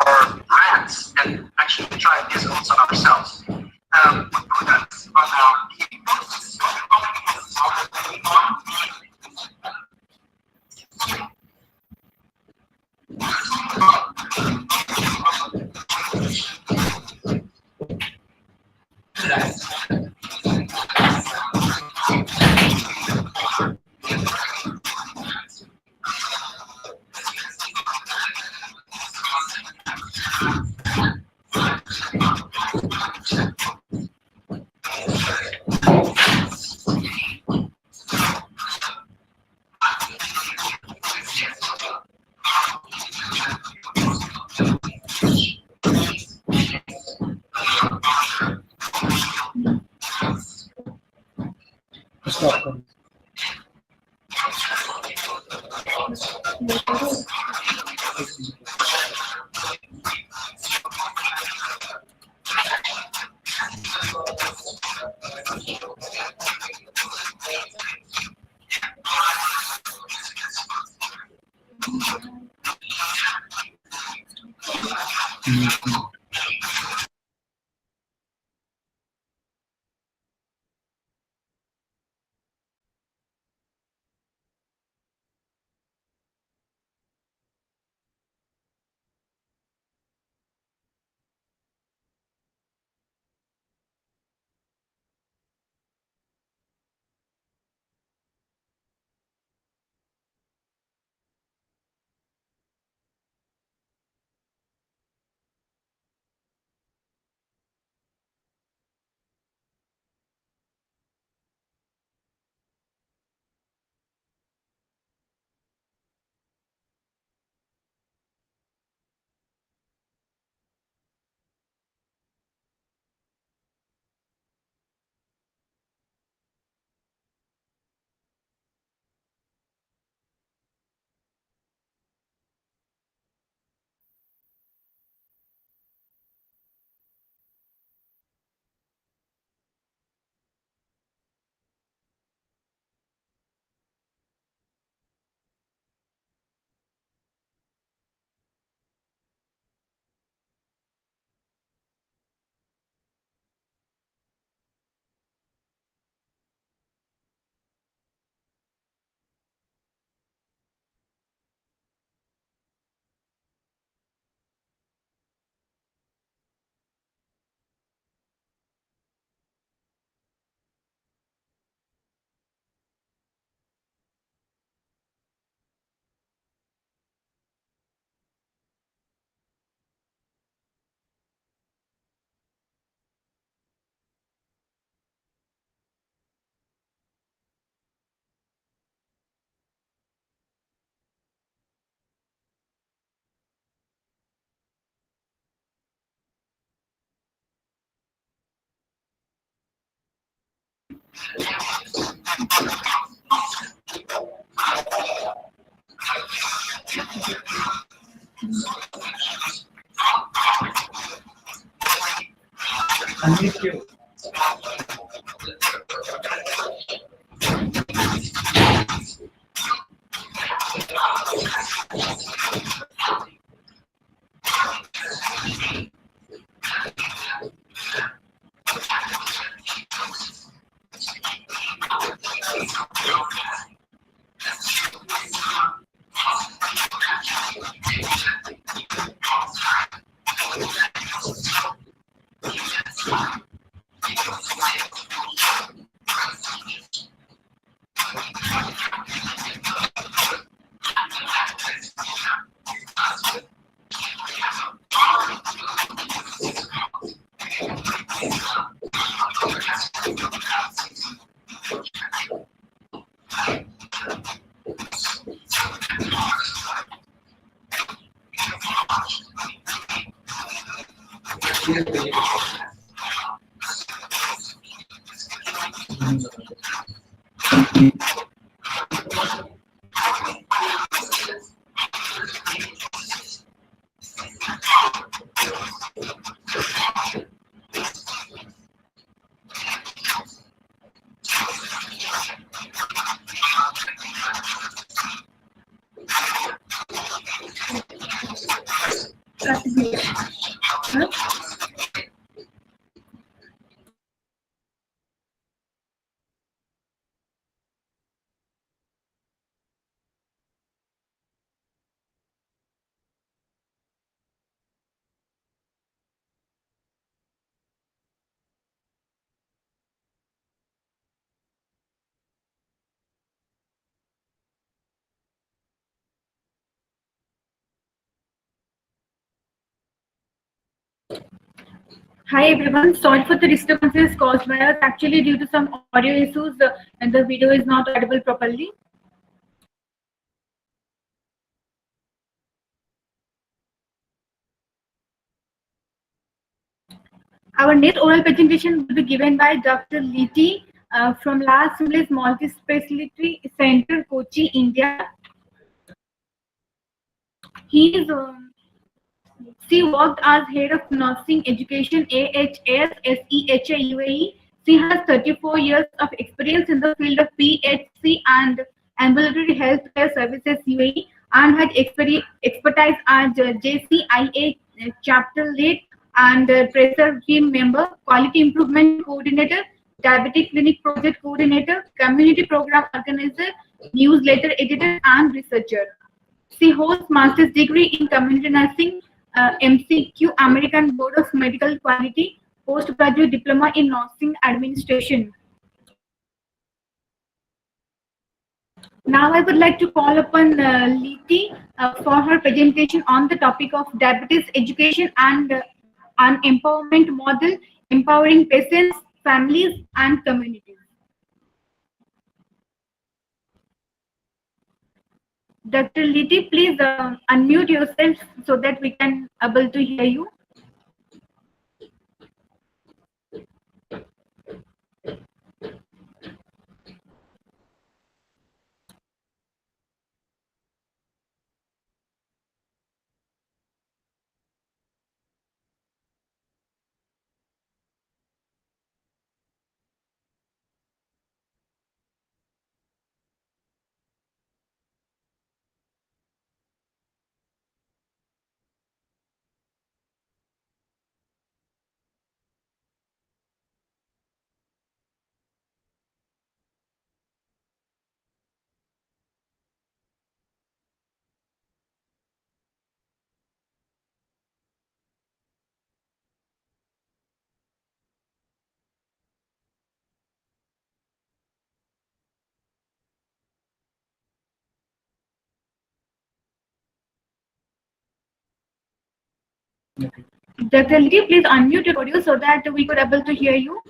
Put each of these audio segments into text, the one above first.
Or rats, and actually try this also ourselves. We put that on our key posts. Unmute you. Hi everyone, sorry for the disturbances caused by us. Actually, due to some audio issues, and the video is not audible properly. Our next oral presentation will be given by Dr. Liti from La Assembly's Multi-Speciality Center, Kochi, India. He is She worked as head of nursing education AHS SEHA UAE. She has 34 years of experience in the field of PHC and ambulatory healthcare services UAE and has expertise as JCIA chapter lead and tracer team member, quality improvement coordinator, diabetic clinic project coordinator, community program organizer, newsletter editor, and researcher. She holds master's degree in community nursing, MCQ American Board of Medical Quality, postgraduate diploma in nursing administration. Now I would like to call upon Liti for her presentation on the topic of diabetes education and an empowerment model, empowering patients, families, and communities. Dr. Liti, please unmute yourself so that we can able to hear you. Dr. Liti, please unmute your audio so that we could able to hear you.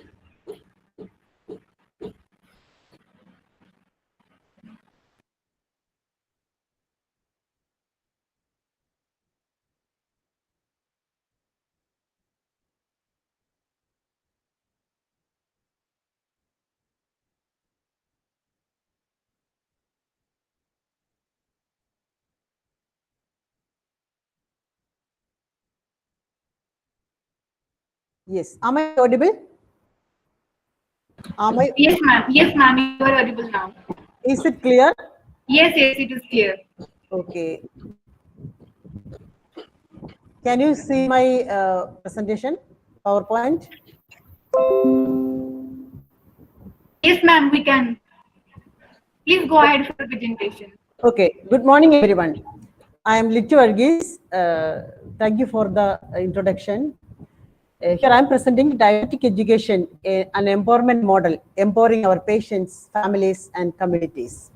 Yes. Am I audible? Am I? Yes, ma'am. Yes, ma'am. You are audible now. Is it clear? Yes, yes, it is clear. Okay. Can you see my presentation, PowerPoint? Yes, ma'am. We can. Please go ahead for the presentation. Okay. Good morning, everyone. I am Littu Varghese. Thank you for the introduction. Here I am presenting diabetic education, an empowerment model, empowering our patients, families, and communities.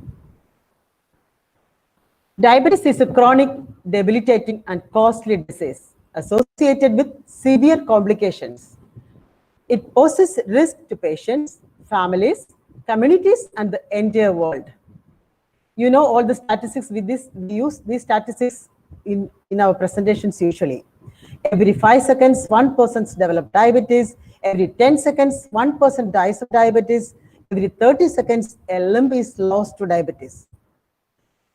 Diabetes is a chronic, debilitating, and costly disease associated with severe complications. It poses risk to patients, families, communities, and the entire world. You know all the statistics with this. We use these statistics in our presentations usually. Every 5 seconds, one person develops diabetes. Every 10 seconds, one person dies of diabetes. Every 30 seconds, a limb is lost to diabetes.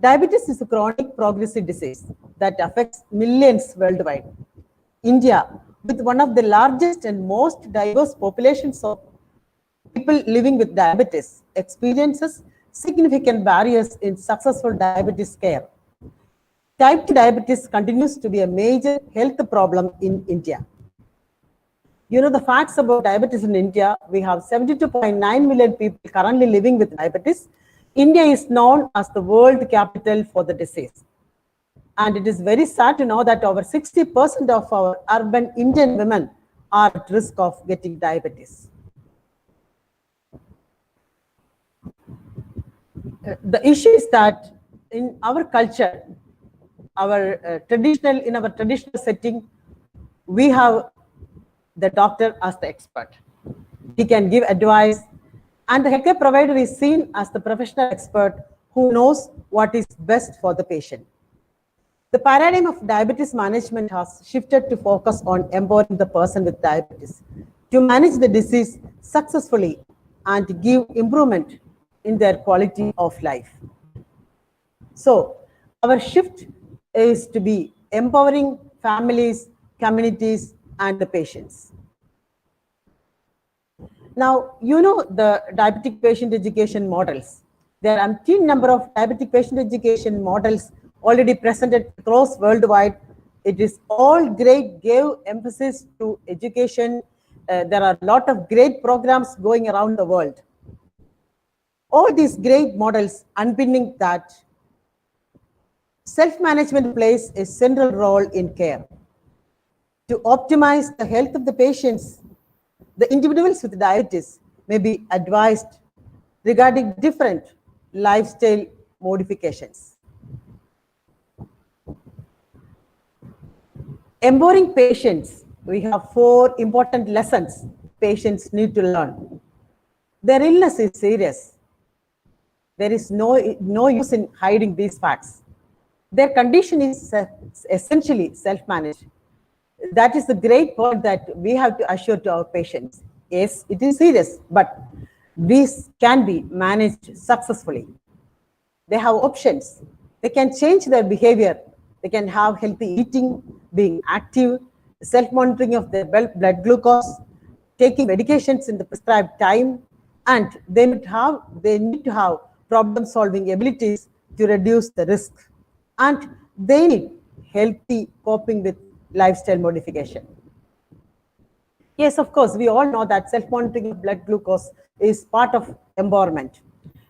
Diabetes is a chronic progressive disease that affects millions worldwide. India, with one of the largest and most diverse populations of people living with diabetes, experiences significant barriers in successful diabetes care. Type 2 diabetes continues to be a major health problem in India. You know the facts about diabetes in India. We have 72.9 million people currently living with diabetes. India is known as the world capital for the disease. And it is very sad to know that over 60% of our urban Indian women are at risk of getting diabetes. The issue is that in our culture, in our traditional setting, we have the doctor as the expert. He can give advice, and the healthcare provider is seen as the professional expert who knows what is best for the patient. The paradigm of diabetes management has shifted to focus on empowering the person with diabetes to manage the disease successfully and give improvement in their quality of life. So, our shift is to be empowering families, communities, and the patients. Now, you know the diabetic patient education models. There are umpteen number of diabetic patient education models already presented across worldwide. It is all great, gave emphasis to education. There are a lot of great programs going around the world. All these great models underpinning that self-management plays a central role in care. To optimize the health of the patients, the individuals with diabetes may be advised regarding different lifestyle modifications. Empowering patients, we have 4 important lessons patients need to learn. Their illness is serious. There is no use in hiding these facts. Their condition is essentially self-managed. That is the great point that we have to assure to our patients. Yes, it is serious, but these can be managed successfully. They have options. They can change their behavior. They can have healthy eating, being active, self-monitoring of their blood glucose, taking medications in the prescribed time, and they need to have problem-solving abilities to reduce the risk. And they need healthy coping with lifestyle modification. Yes, of course, we all know that self-monitoring of blood glucose is part of empowerment.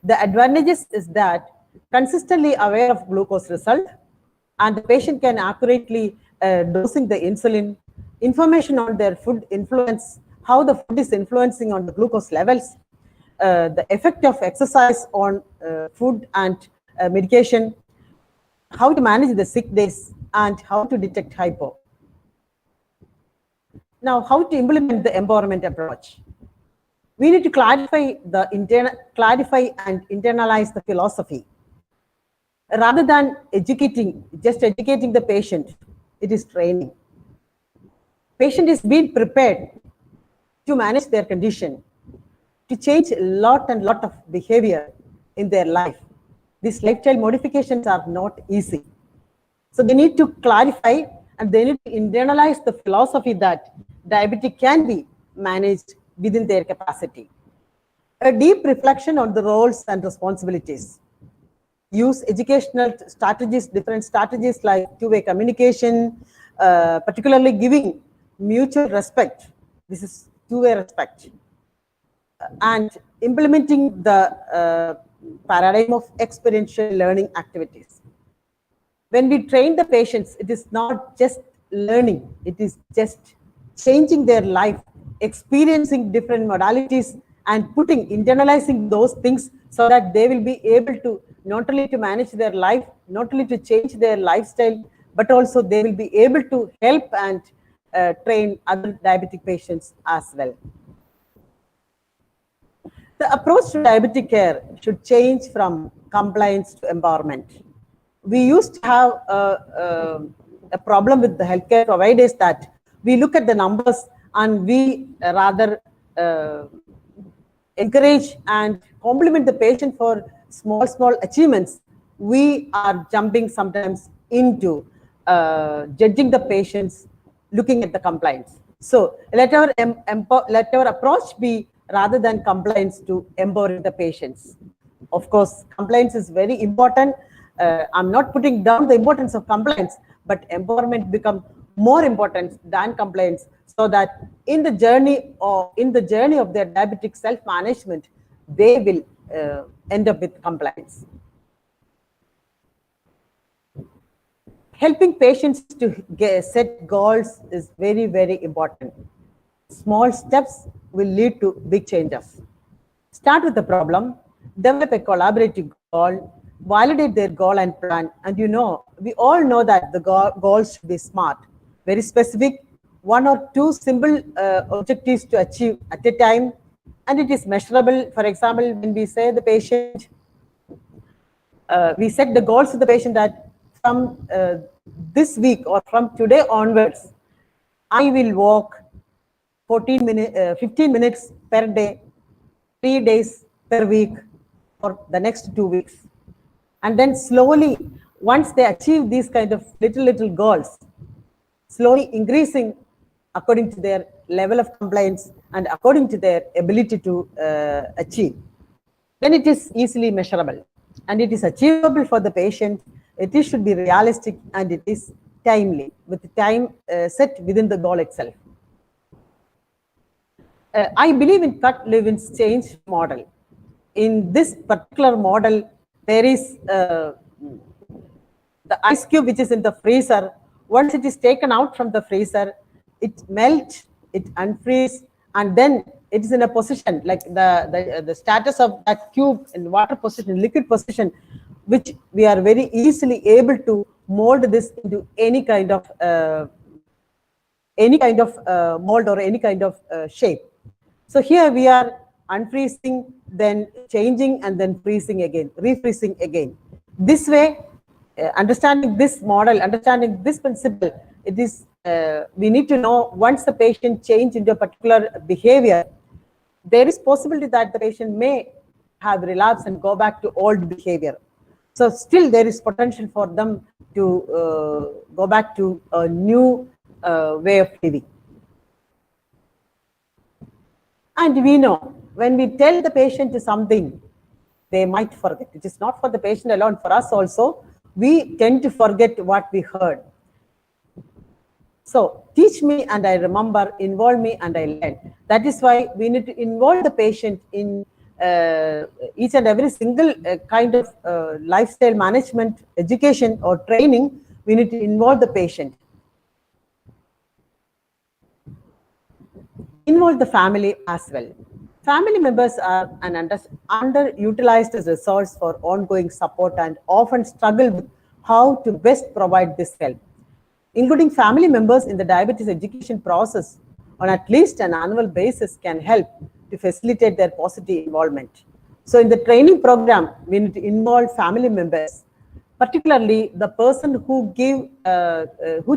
The advantages is that consistently aware of glucose result, and the patient can accurately dosing the insulin, information on their food influence, how the food is influencing on the glucose levels, the effect of exercise on food and medication, how to manage the sick days, and how to detect hypo. Now, how to implement the empowerment approach? We need to clarify and internalize the philosophy. Rather than just educating the patient, it is training. Patient is being prepared to manage their condition, to change a lot of behavior in their life. These lifestyle modifications are not easy. So they need to clarify and they need to internalize the philosophy that diabetic can be managed within their capacity. A deep reflection on the roles and responsibilities. Use educational strategies, different strategies like two-way communication, particularly giving mutual respect. This is two-way respect. And implementing the paradigm of experiential learning activities. When we train the patients, it is not just learning, it is just changing their life, experiencing different modalities and internalizing those things so that they will be able to not only to manage their life, not only to change their lifestyle, but also they will be able to help and train other diabetic patients as well. The approach to diabetic care should change from compliance to empowerment. We used to have a problem with the healthcare providers that we look at the numbers and we rather encourage and compliment the patient for small achievements. We are jumping sometimes into judging the patients, looking at the compliance. So let our approach be rather than compliance to empowering the patients. Of course, compliance is very important. I'm not putting down the importance of compliance, but empowerment becomes more important than compliance, so that in the journey of their diabetic self-management, they will end up with compliance. Helping patients to set goals is very, very important. Small steps will lead to big changes. Start with the problem, develop a collaborative goal, validate their goal and plan. And we all know that the goals should be smart, very specific, one or two simple objectives to achieve at a time, and it is measurable. For example, when we say the patient, we set the goals to the patient that from this week or from today onwards, I will walk 15 minutes per day, 3 days per week for the next 2 weeks. And then slowly, once they achieve these kind of little goals, slowly increasing according to their level of compliance and according to their ability to achieve, then it is easily measurable and it is achievable for the patient. It should be realistic and it is timely, with the time set within the goal itself. I believe in cut, live, and change model. In this particular model, there is the ice cube which is in the freezer. Once it is taken out from the freezer, it melts, it unfreezes, and then it is in a position like the status of that cube in water position, liquid position, which we are very easily able to mold this into any kind of mold or any kind of shape. So here we are unfreezing, then changing, and then freezing again, refreezing again. This way, understanding this model, understanding this principle, it is we need to know once the patient change into a particular behavior, there is possibility that the patient may have relapse and go back to old behavior. So still there is potential for them to go back to a new way of living. And we know when we tell the patient something, they might forget. It is not for the patient alone, for us also. We tend to forget what we heard. So teach me and I remember, involve me and I learn. That is why we need to involve the patient in each and every single kind of lifestyle management, education or training. We need to involve the patient. Involve the family as well. Family members are an underutilized resource for ongoing support and often struggle with how to best provide this help. Including family members in the diabetes education process on at least an annual basis can help to facilitate their positive involvement. So in the training program, we need to involve family members, particularly the person who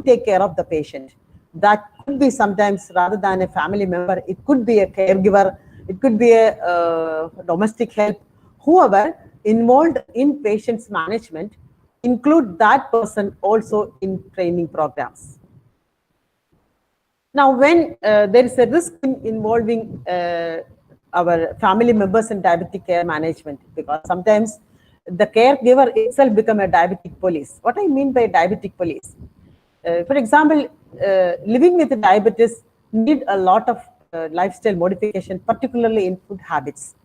take care of the patient. That could be sometimes, rather than a family member, it could be a caregiver, it could be a domestic help, whoever involved in patient's management, include that person also in training programs. Now, when there is a risk involving our family members in diabetic care management, because sometimes the caregiver itself become a diabetic police. What I mean by diabetic police? For example, living with diabetes need a lot of lifestyle modification, particularly in food habits.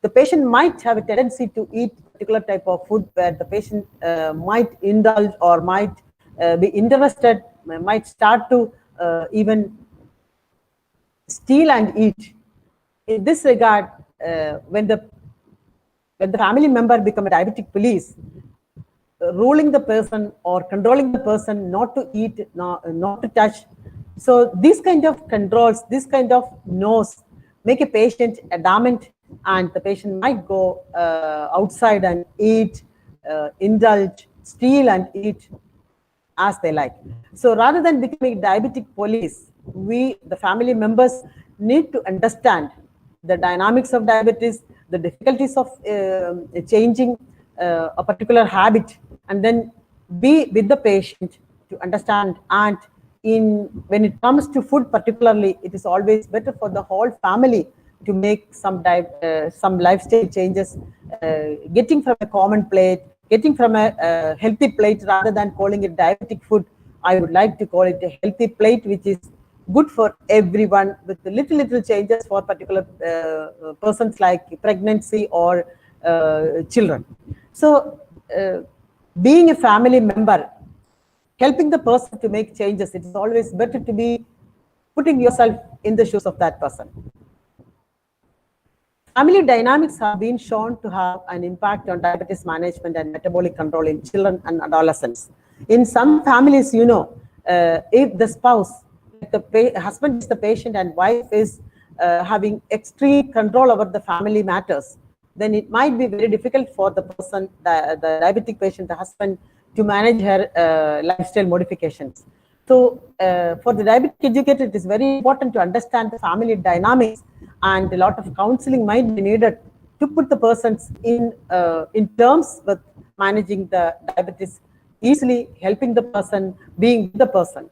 The patient might have a tendency to eat particular type of food where the patient might indulge or might be interested, might start to even steal and eat. In this regard, when the family member become a diabetic police, ruling the person or controlling the person not to eat, not to touch. So these kind of controls, this kind of no's make a patient adamant, and the patient might go outside and eat, indulge, steal and eat as they like. So rather than becoming diabetic police, we, the family members, need to understand the dynamics of diabetes, the difficulties of changing a particular habit, and then be with the patient to understand. And when it comes to food particularly, it is always better for the whole family to make some lifestyle changes, getting from a common plate, getting from a healthy plate rather than calling it diabetic food. I would like to call it a healthy plate, which is good for everyone, with little changes for particular persons like pregnancy or children. So being a family member, helping the person to make changes, it is always better to be putting yourself in the shoes of that person. Family dynamics have been shown to have an impact on diabetes management and metabolic control in children and adolescents. In some families, if the spouse, the husband is the patient and wife is having extreme control over the family matters, then it might be very difficult for the person, the diabetic patient, the husband, to manage her lifestyle modifications. So for the diabetic educator, it is very important to understand the family dynamics, and a lot of counseling might be needed to put the persons in terms with managing the diabetes easily, helping the person, being with the person.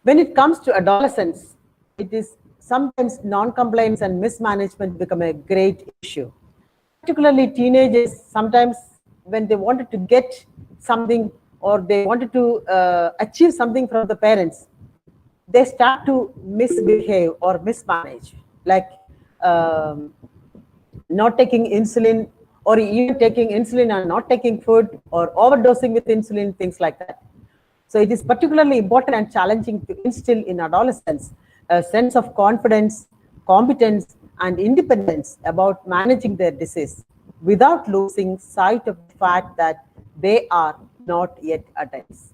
When it comes to adolescence, it is sometimes non-compliance and mismanagement become a great issue. Particularly teenagers, sometimes when they wanted to get something or they wanted to achieve something from the parents, they start to misbehave or mismanage, like not taking insulin, or even taking insulin and not taking food, or overdosing with insulin, things like that. So it is particularly important and challenging to instill in adolescents a sense of confidence, competence, and independence about managing their disease without losing sight of the fact that they are not yet adults.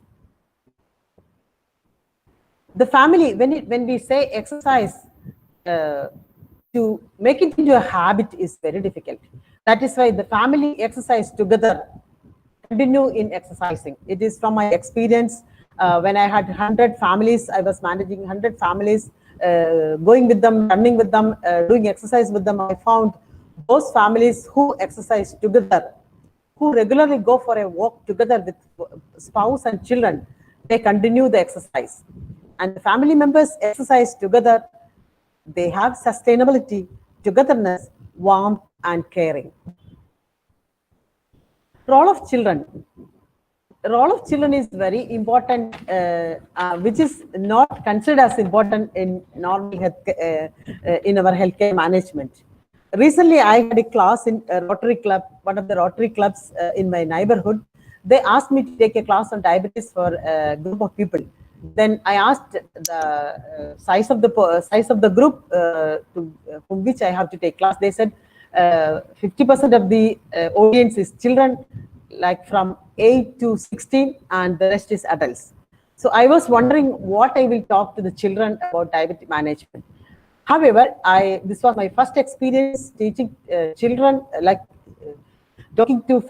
The family, when we say exercise, to make it into a habit is very difficult. That is why the family exercise together, continue in exercising. It is from my experience. When I had 100 families, I was managing 100 families, going with them, running with them, doing exercise with them. I found those families who exercise together, who regularly go for a walk together with spouse and children, they continue the exercise. And the family members exercise together, they have sustainability, togetherness, warmth, and caring. Role of children. Role of children is very important, which is not considered as important in normal health, in our healthcare management. Recently, I had a class in a Rotary Club, one of the Rotary clubs in my neighborhood. They asked me to take a class on diabetes for a group of people. Then I asked the size of the group from which I have to take class. They said 50% of the audience is children, like from 8 to 16, and the rest is adults. So I was wondering what I will talk to the children about diabetes management. However, this was my first experience teaching children, talking to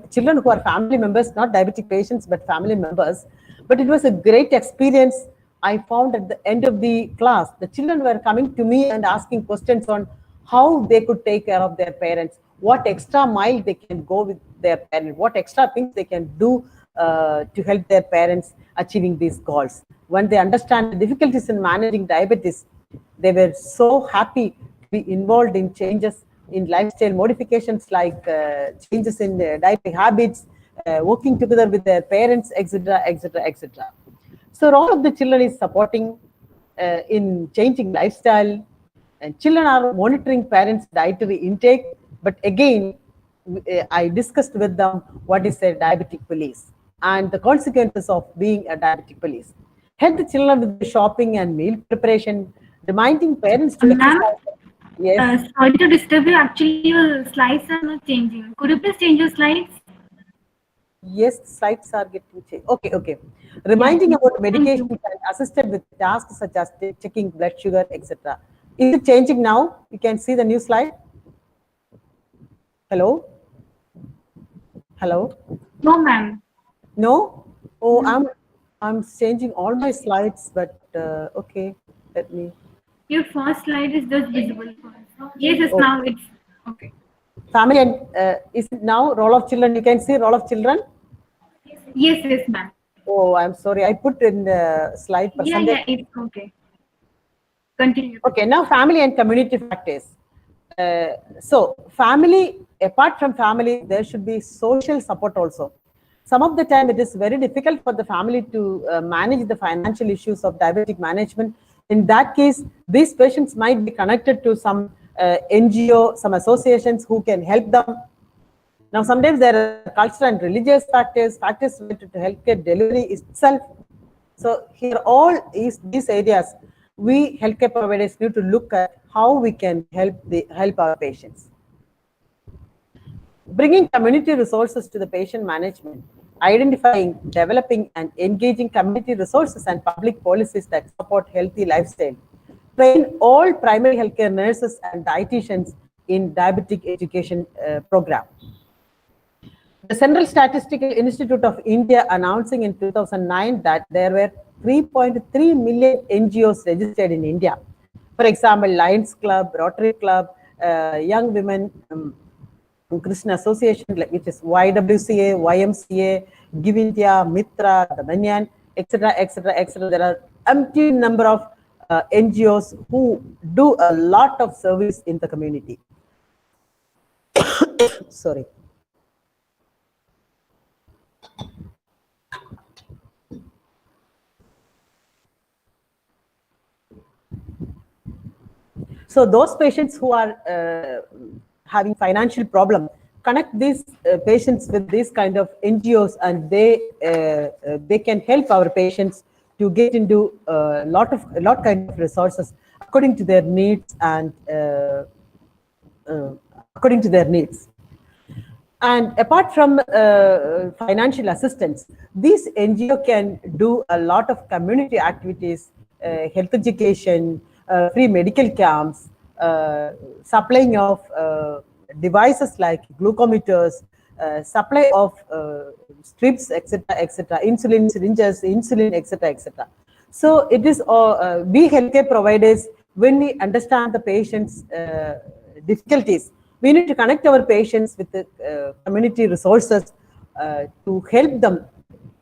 children who are family members, not diabetic patients, but family members. But it was a great experience. I found at the end of the class, the children were coming to me and asking questions on how they could take care of their parents, what extra mile they can go with their parents, what extra things they can do to help their parents achieving these goals. When they understand the difficulties in managing diabetes, they were so happy to be involved in changes in lifestyle modifications like changes in dietary habits, working together with their parents, etc., etc., etc. So role of the children is supporting in changing lifestyle, and children are monitoring parents' dietary intake. But again, I discussed with them what is a diabetic police and the consequences of being a diabetic police. Help the children with the shopping and meal preparation, reminding parents to Ma'am, exercise. Yes, sorry to disturb you. Actually, your slides are not changing. Could you please change your slides? yes, slides are getting changed. Okay, okay. Yeah. Reminding about Thank medication you. and assisted with tasks such as checking blood sugar, etc. Is it changing now? You can see the new slide. Hello? Hello? No, ma'am. No? Oh, No. I'm changing all my slides, but okay, let me. Your first slide is just visible. Yes, yes, Oh, now it's okay. family and is it now role of children? You can see role of children. Yes, yes, ma'am. Oh, I'm sorry, I put in the slide Yeah, percentage. yeah, it's okay. Continue. Okay, now family and community factors. So family, apart from family, there should be social support also. Some of the time it is very difficult for the family to manage the financial issues of diabetic management. In that case, these patients might be connected to some NGO, some associations who can help them. Now, sometimes there are cultural and religious factors, factors related to healthcare delivery itself. So here all is these areas, we healthcare providers need to look at how we can help our patients. Bringing community resources to the patient management, identifying, developing and engaging community resources and public policies that support healthy lifestyle. Train all primary healthcare nurses and dietitians in diabetic education program. The Central Statistical Institute of India announcing in 2009 that there were 3.3 million NGOs registered in India. For example, Lions Club, Rotary Club, Young Women Christian Association, which is YWCA, YMCA, Give India, Mitra, the Banyan, etc., etc., etc. There are empty number of NGOs who do a lot of service in the community. Sorry. So those patients who are having financial problem, connect these patients with these kind of NGOs, and they can help our patients to get into a lot kind of resources according to their needs and according to their needs. And apart from financial assistance, this NGO can do a lot of community activities, health education, free medical camps, supplying of devices like glucometers, supply of strips, etc., etc., insulin syringes, insulin, etc., etc. So it is we healthcare providers, when we understand the patient's difficulties, we need to connect our patients with the community resources to help them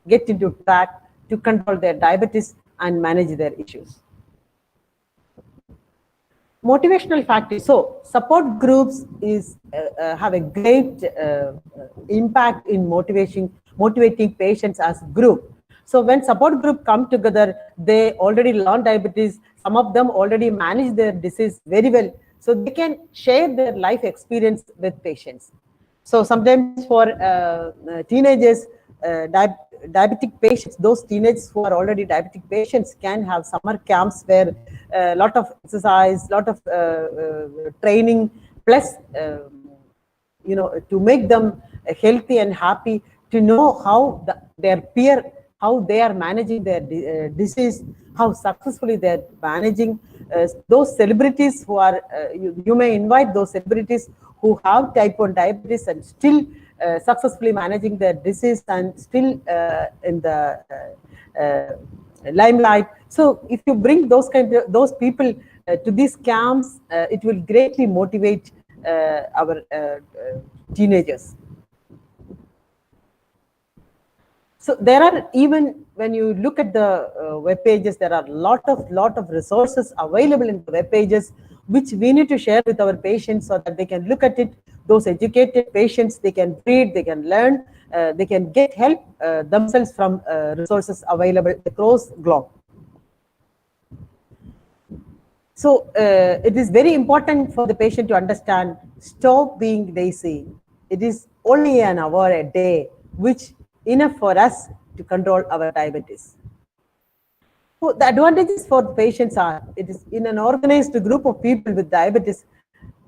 get into track to control their diabetes and manage their issues. Motivational factors. So support groups have a great impact in motivating patients as group. So when support group come together, they already learn diabetes. Some of them already manage their disease very well. So they can share their life experience with patients. So sometimes for teenagers, diabetic patients, those teenagers who are already diabetic patients can have summer camps where a lot of exercise, lot of training, plus to make them healthy and happy, to know how their peer, how they are managing their disease, how successfully they are managing. Those celebrities who are, you may invite those celebrities who have type 1 diabetes and still successfully managing their disease and still in the limelight. So if you bring those people to these camps, it will greatly motivate our teenagers. So there are, even when you look at the web pages, there are lot of resources available in the web pages, which we need to share with our patients so that they can look at it. Those educated patients, they can read, they can learn, they can get help themselves from resources available across globe. So it is very important for the patient to understand, stop being lazy. It is only an hour a day, which enough for us to control our diabetes. So the advantages for the patients are, it is in an organized group of people with diabetes,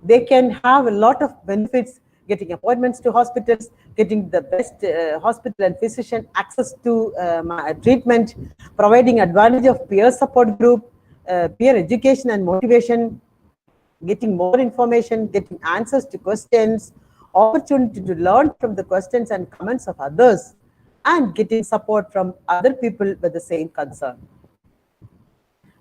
they can have a lot of benefits, getting appointments to hospitals, getting the best hospital and physician access to treatment, providing advantage of peer support group, peer education and motivation, getting more information, getting answers to questions, opportunity to learn from the questions and comments of others, and getting support from other people with the same concern.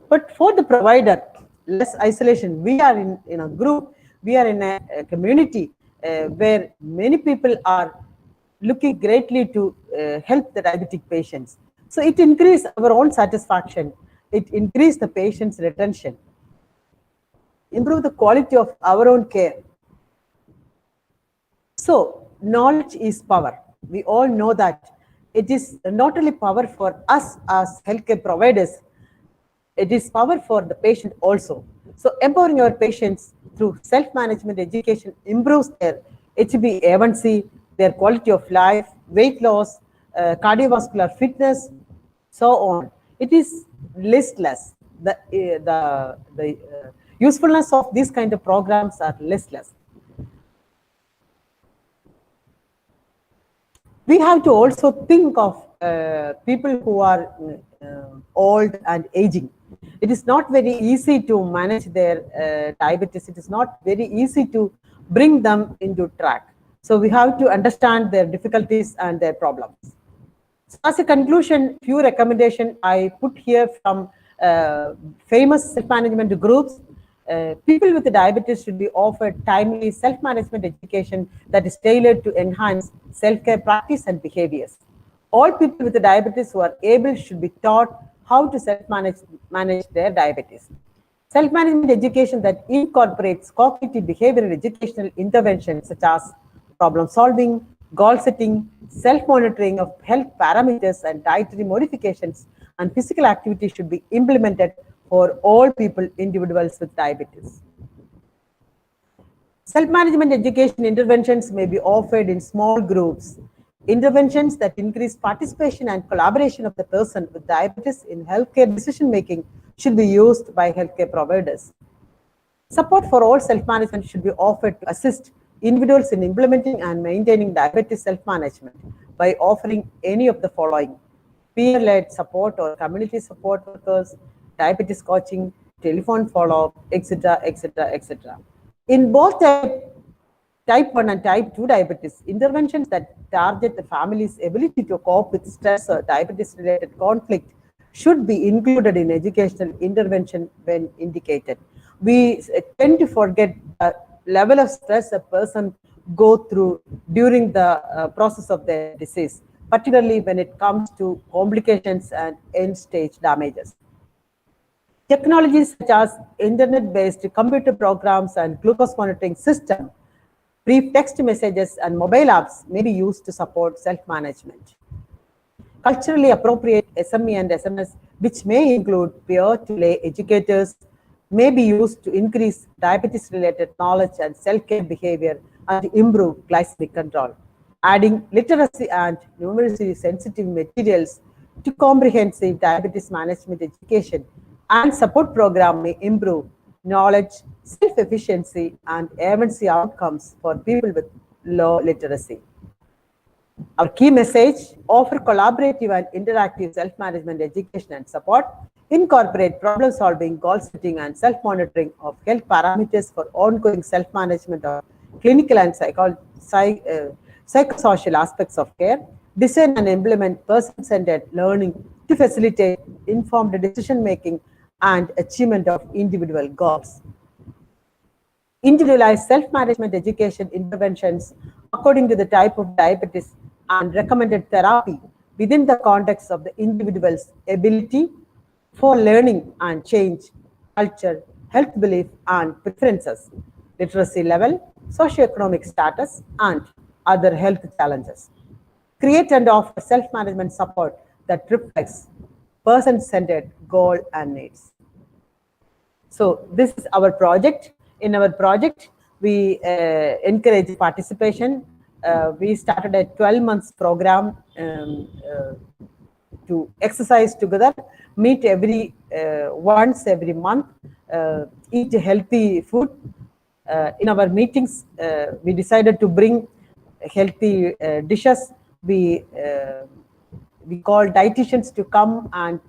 But for the provider, less isolation. We are in a group, we are in a community where many people are looking greatly to help the diabetic patients. So it increases our own satisfaction, it increases the patient's retention, improve the quality of our own care. So knowledge is power. We all know that. It is not only power for us as healthcare providers, it is power for the patient also. So empowering our patients through self-management education improves their HbA1c, their quality of life, weight loss, cardiovascular fitness, so on. It is listless. The usefulness of these kind of programs are listless. We have to also think of people who are old and aging. It is not very easy to manage their diabetes. It is not very easy to bring them into track. So we have to understand their difficulties and their problems. So as a conclusion, few recommendations I put here from famous self-management groups. People with diabetes should be offered timely self-management education that is tailored to enhance self-care practice and behaviors. All people with diabetes who are able should be taught how to manage their diabetes. Self-management education that incorporates cognitive behavioral educational interventions such as problem solving, goal setting, self-monitoring of health parameters and dietary modifications and physical activity should be implemented for all people, individuals with diabetes. Self-management education interventions may be offered in small groups. Interventions that increase participation and collaboration of the person with diabetes in healthcare decision-making should be used by healthcare providers. Support for all self-management should be offered to assist individuals in implementing and maintaining diabetes self-management by offering any of the following: peer-led support or community support workers, diabetes coaching, telephone follow-up, etc., etc., etc. In both type 1 and type 2 diabetes, interventions that target the family's ability to cope with stress or diabetes-related conflict should be included in educational intervention when indicated. We tend to forget the level of stress a person go through during the process of their disease, particularly when it comes to complications and end-stage damages. Technologies such as internet-based computer programs and glucose monitoring system, brief text messages and mobile apps may be used to support self-management. Culturally appropriate SME and SMS, which may include peer-to-lay educators, may be used to increase diabetes-related knowledge and self-care behavior and improve glycemic control. Adding literacy and numeracy sensitive materials to comprehensive diabetes management education and support program may improve knowledge, self-efficiency, and A1C outcomes for people with low literacy. Our key message: offer collaborative and interactive self-management education and support, incorporate problem solving, goal setting, and self-monitoring of health parameters for ongoing self-management of clinical and psychosocial aspects of care, design and implement person-centered learning to facilitate informed decision-making and achievement of individual goals. Individualized self-management education interventions according to the type of diabetes and recommended therapy within the context of the individual's ability for learning and change, culture, health belief and preferences, literacy level, socioeconomic status, and other health challenges. Create and offer self-management support that reflects person-centered goal and needs. So this is our project. In our project, we encourage participation. We started a 12 months program to exercise together, meet once every month, eat healthy food. In our meetings, we decided to bring healthy dishes. We call dietitians to come and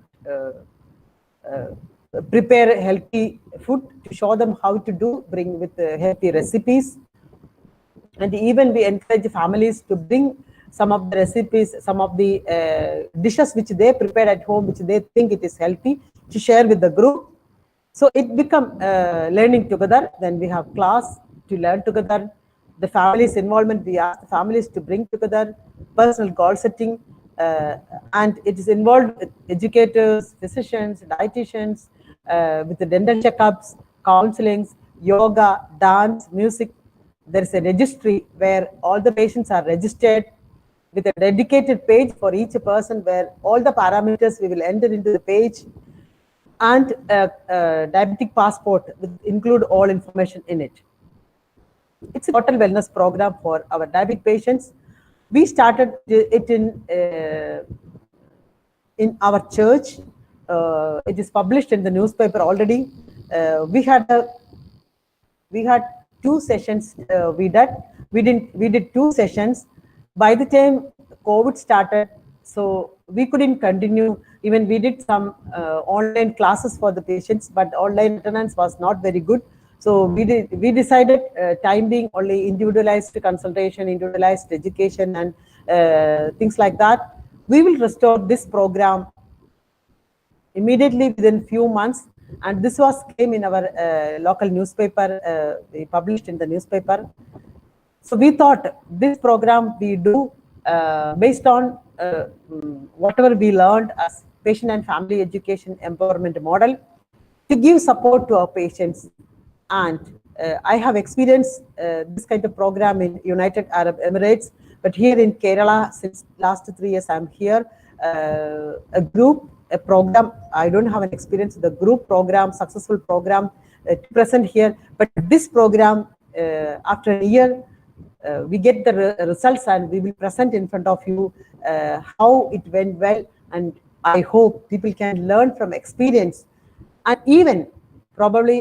prepare healthy food, to show them how to bring with healthy recipes. And even we encourage families to bring some of the recipes, some of the dishes which they prepared at home, which they think it is healthy, to share with the group. So it become learning together. Then we have class to learn together. The families' involvement, we ask the families to bring together, personal goal setting, and it is involved with educators, physicians, dietitians, with the dental checkups, counselings, yoga, dance, music. There is a registry where all the patients are registered with a dedicated page for each person, where all the parameters we will enter into the page, and a diabetic passport will include all information in it. It's a total wellness program for our diabetic patients. We started it in our church. It is published in the newspaper already. We had 2 sessions. We did 2 sessions. By the time COVID started, so we couldn't continue. Even we did some online classes for the patients, but online attendance was not very good. So we decided, time being, only individualized consultation, individualized education, and things like that. We will restore this program immediately within few months, and this came in our local newspaper. We published in the newspaper. So we thought this program we do based on whatever we learned as patient and family education empowerment model, to give support to our patients. And I have experienced this kind of program in United Arab Emirates, but here in Kerala, since last 3 years, I'm here. A program, I don't have an experience with the group program, successful program to present here, but this program, after a year, we get the results, and we will present in front of you how it went well. And I hope people can learn from experience, and even probably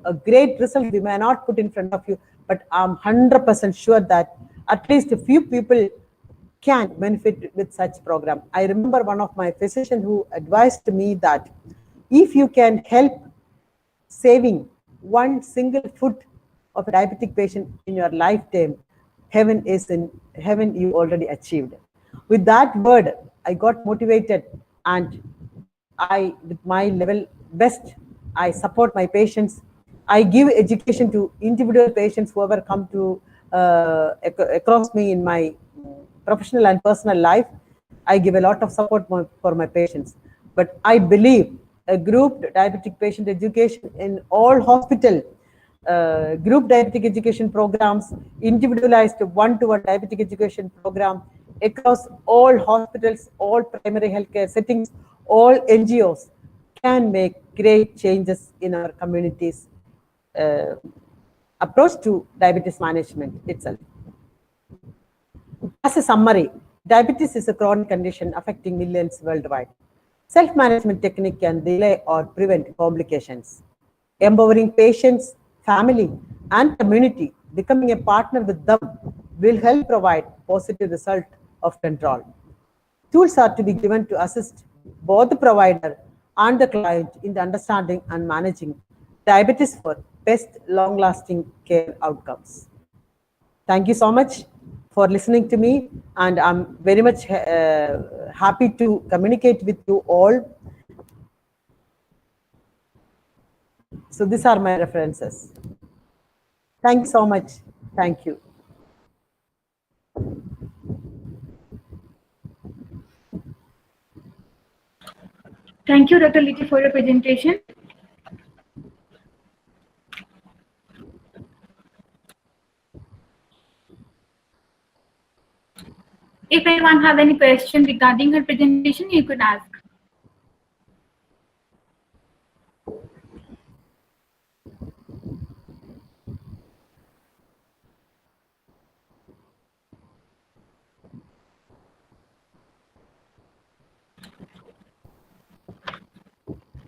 a great result we may not put in front of you, but I'm 100% sure that at least a few people can benefit with such program. I remember one of my physicians who advised me that if you can help saving one single foot of a diabetic patient in your lifetime, heaven you already achieved. With that word, I got motivated, and I, with my level best, I support my patients. I give education to individual patients, whoever come to across me in my professional and personal life. I give a lot of support for my patients. But I believe a group diabetic patient education in all hospital, group diabetic education programs, individualized one-to-one diabetic education program across all hospitals, all primary healthcare settings, all NGOs can make great changes in our communities' approach to diabetes management itself. As a summary, diabetes is a chronic condition affecting millions worldwide. Self-management technique can delay or prevent complications. Empowering patients, family, and community, becoming a partner with them, will help provide positive result of control. Tools are to be given to assist both the provider and the client in the understanding and managing diabetes for best long-lasting care outcomes. Thank you so much for listening to me, and I'm very much happy to communicate with you all. So these are my references. Thank you so much. Thank you. Thank you, Dr. Liti, for your presentation. If anyone have any question regarding her presentation, you could ask.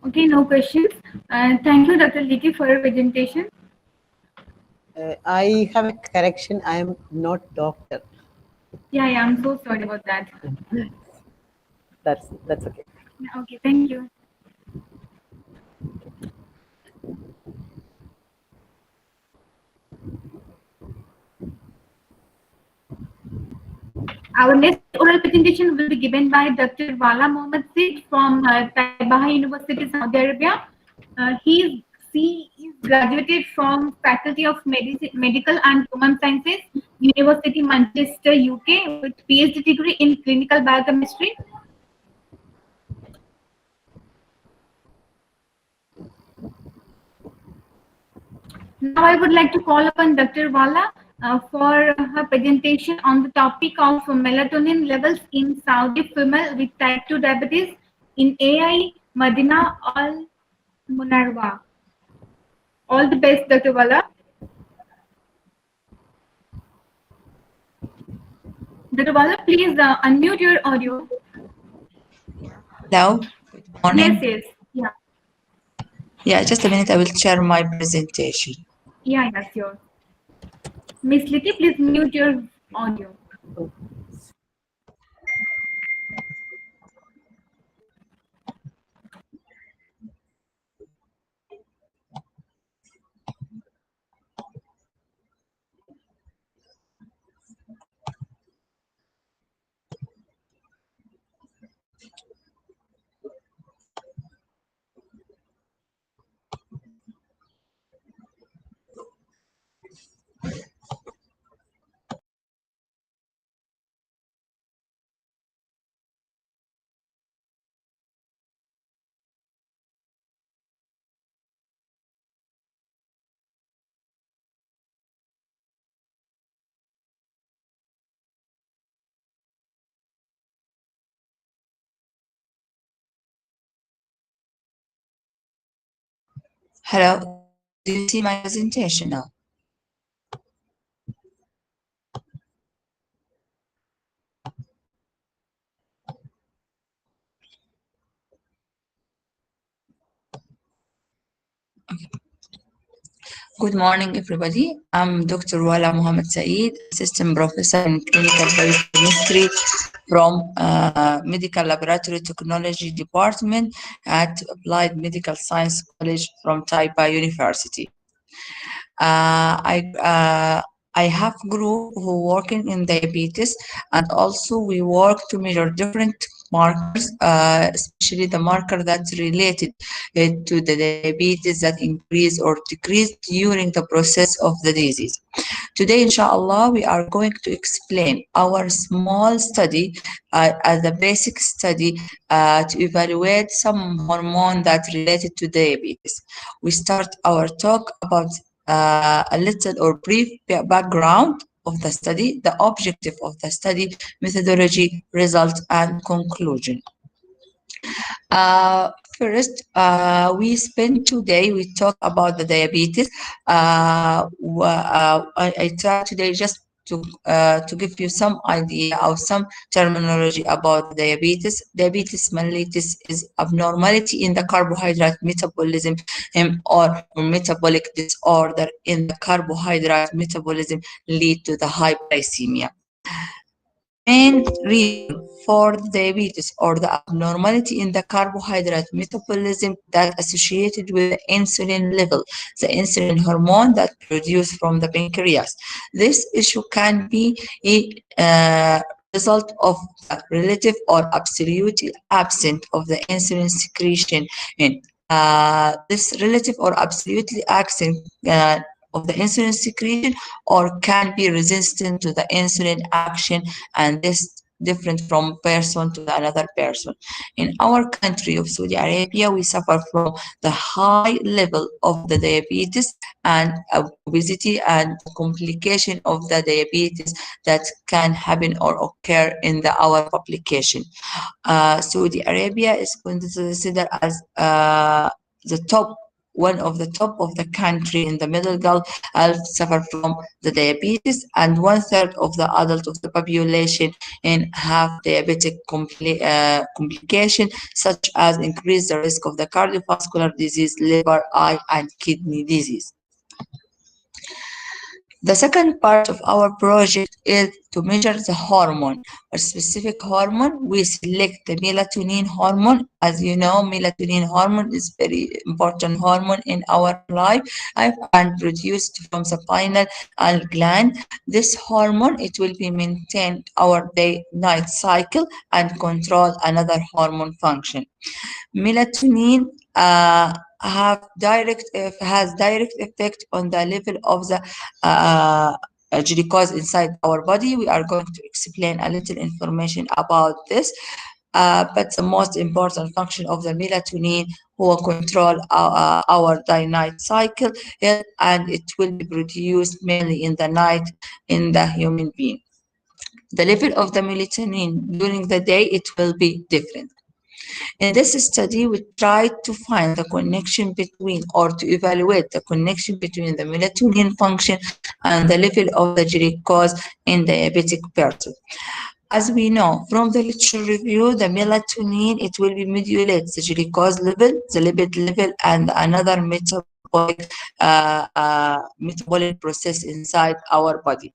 Okay, no questions. Thank you, Dr. Liti, for your presentation. I have a correction. I am not doctor. Yeah, I'm so sorry about that. That's okay. Yeah, okay, thank you. Our next oral presentation will be given by Dr. Wala Mohammad Sid from Taibaha University, Saudi Arabia. He is graduated from Faculty of Medical and Human Sciences, University Manchester, UK, with PhD degree in clinical biochemistry. Now I would like to call upon Dr. Wala for her presentation on the topic of melatonin levels in Saudi female with type 2 diabetes in AI Madina Al Munarwa. All the best, Dr. Wala. Dr. Wala, please unmute your audio. Hello, good morning. Yes, yeah. Yeah, just a minute, I will share my presentation. Yeah, sure. Miss Liti, please mute your audio. Hello, do you see my presentation now? Good morning, everybody. I'm Dr. Wala Mohammed Saeed, Assistant Professor in Clinical Biochemistry from Medical Laboratory Technology Department at Applied Medical Science College from Taiba University. I have group who working in diabetes, and also we work to measure different markers, especially the marker that's related to the diabetes that increase or decrease during the process of the disease. Today, inshallah, we are going to explain our small study as a basic study to evaluate some hormone that's related to diabetes. We start our talk about a little or brief background of the study, the objective of the study, methodology, result, and conclusion. First, we spend today, we talk about the diabetes. I try today just to give you some idea of some terminology about diabetes. Diabetes mellitus is abnormality in the carbohydrate metabolism or metabolic disorder in the carbohydrate metabolism lead to the hyperglycemia. The main reason for diabetes or the abnormality in the carbohydrate metabolism that associated with the insulin level, the insulin hormone that produced from the pancreas. This issue can be a result of the relative or absolute absence of the insulin secretion in this relative or absolutely absent of the insulin secretion or can be resistant to the insulin action, and this different from person to another person. In our country of Saudi Arabia, we suffer from the high level of the diabetes and obesity and complication of the diabetes that can happen or occur in our population. Saudi Arabia is considered as the top one of the top of the country in the Middle Gulf suffer from the diabetes, and 1/3 of the adult of the population have diabetic complication, such as increase the risk of the cardiovascular disease, liver, eye, and kidney disease. The second part of our project is to measure the hormone, a specific hormone. We select the melatonin hormone. As you know, melatonin hormone is very important hormone in our life and produced from the pineal gland. This hormone, it will be maintained our day-night cycle and control another hormone function. Melatonin has direct effect on the level of the glucose inside our body. We are going to explain a little information about this. But the most important function of the melatonin will control our day-night cycle, and it will be produced mainly in the night in the human being. The level of the melatonin during the day, it will be different. In this study, we tried to find the connection between, or to evaluate the connection between the melatonin function and the level of the glucose in the diabetic person. As we know from the literature review, the melatonin, it will be modulate the glucose level, the lipid level, and another metabolic process inside our body.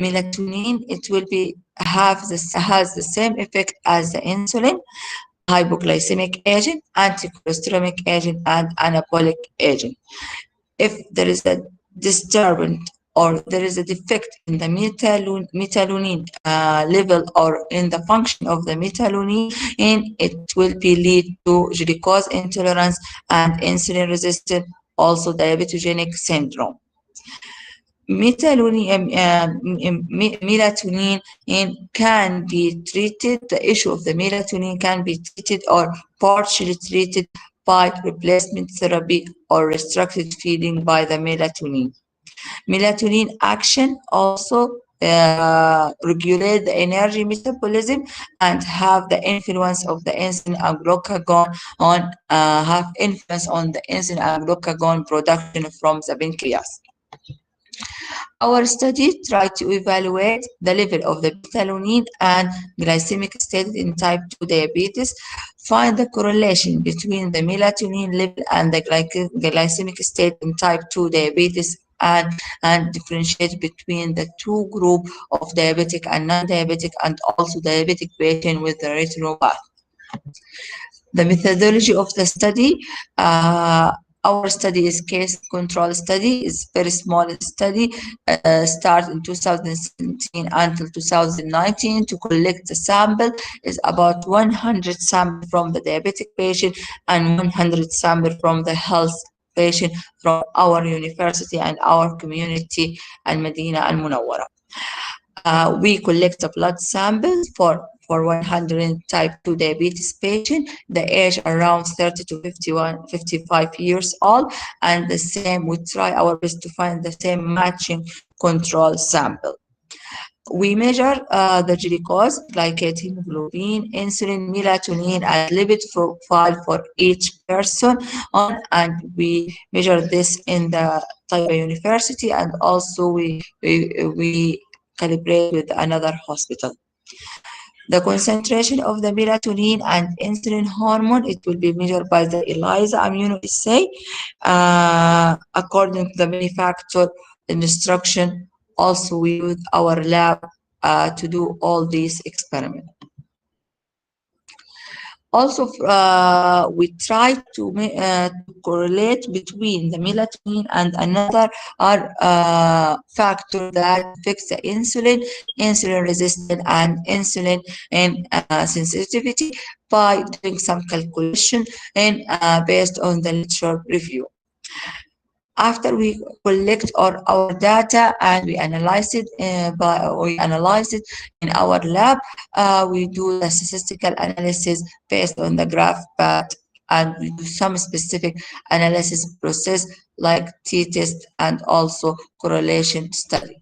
Melatonin, it will be has the same effect as the insulin, hypoglycemic agent, anti-cholesteremic agent, and anabolic agent. If there is a disturbance or there is a defect in the melatonin level or in the function of the melatonin, it will be lead to glucose intolerance and insulin resistance, also diabetogenic syndrome. Melatonin can be treated. The issue of the melatonin can be treated or partially treated by replacement therapy or restricted feeding by the melatonin. Melatonin action also regulate the energy metabolism and have the influence of the insulin and glucagon on have influence on the insulin and glucagon production from the pancreas. Our study tried to evaluate the level of the melatonin and glycemic state in type 2 diabetes, find the correlation between the melatonin level and the glycemic state in type 2 diabetes, and differentiate between the two groups of diabetic and non-diabetic, and also diabetic patient with the retinopathy. The methodology of the study, our study is case control study. It's very small study, start in 2017 until 2019 to collect the sample. Is about 100 samples from the diabetic patient and 100 samples from the health patient from our university and our community and Medina al Munawwara. We collect the blood samples for 100 type 2 diabetes patient, the age around 30 to 55 years old, and the same, we try our best to find the same matching control sample. We measure the glucose, glycated hemoglobin, insulin, melatonin, and lipid profile for each person and we measure this in the Taiba University, and also we calibrate with another hospital. The concentration of the melatonin and insulin hormone, it will be measured by the ELISA immunoassay according to the manufacturer instruction. Also, we use our lab to do all these experiments. Also, we try to correlate between the melatonin and another factor that affects the insulin resistance, and insulin sensitivity by doing some calculation and based on the literature review. After we collect our data and we analyze it, in our lab, we do the statistical analysis based on the graph, and we do some specific analysis process like t-test and also correlation study.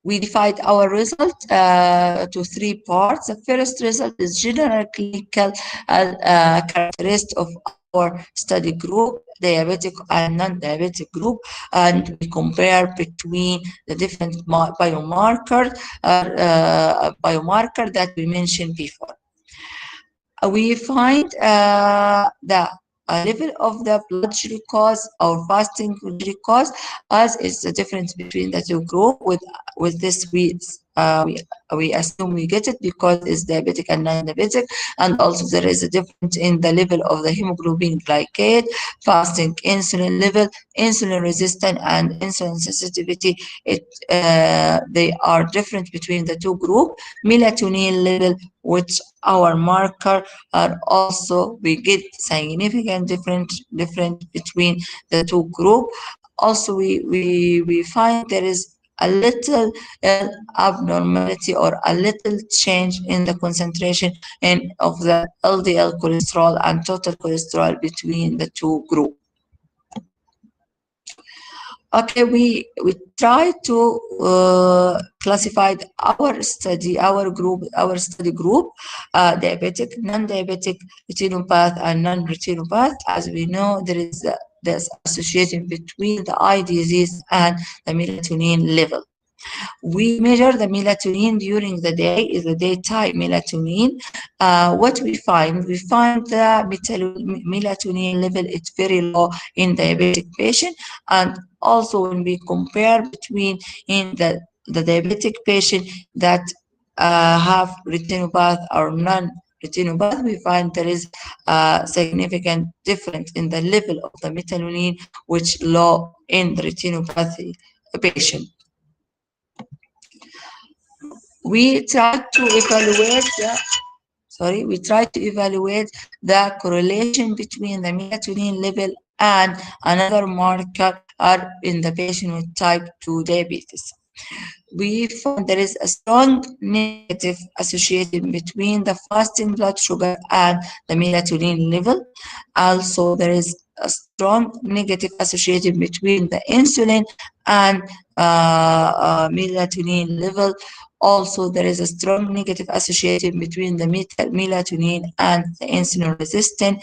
We divide our result to three parts. The first result is general clinical characteristic of our study group, diabetic and non-diabetic group, and we compare between the different biomarkers that we mentioned before. We find the level of the blood glucose or fasting glucose, as is the difference between the two groups. With this, we assume we get it because it's diabetic and non-diabetic, and also there is a difference in the level of the hemoglobin glycate, fasting insulin level, insulin resistance, and insulin sensitivity. They are different between the two groups. Melatonin level, which our marker, are also we get significant difference between the two groups. Also, we find there is a little abnormality or a little change in the concentration of the LDL cholesterol and total cholesterol between the two groups. Okay, we try to classify our study group, diabetic, non-diabetic, retinopath, and non-retinopath. As we know, there is this association between the eye disease and the melatonin level. We measure the melatonin during the day, is the daytime melatonin. What we find the melatonin level is very low in diabetic patient, and also when we compare between in the diabetic patient that have retinopathy or non-retinopathy, we find there is a significant difference in the level of the melatonin, which low in the retinopathy patient. We try to evaluate the correlation between the melatonin level and another marker in the patient with type 2 diabetes. We found there is a strong negative association between the fasting blood sugar and the melatonin level. Also, there is a strong negative association between the insulin and melatonin level. Also, there is a strong negative association between the melatonin and the insulin resistant,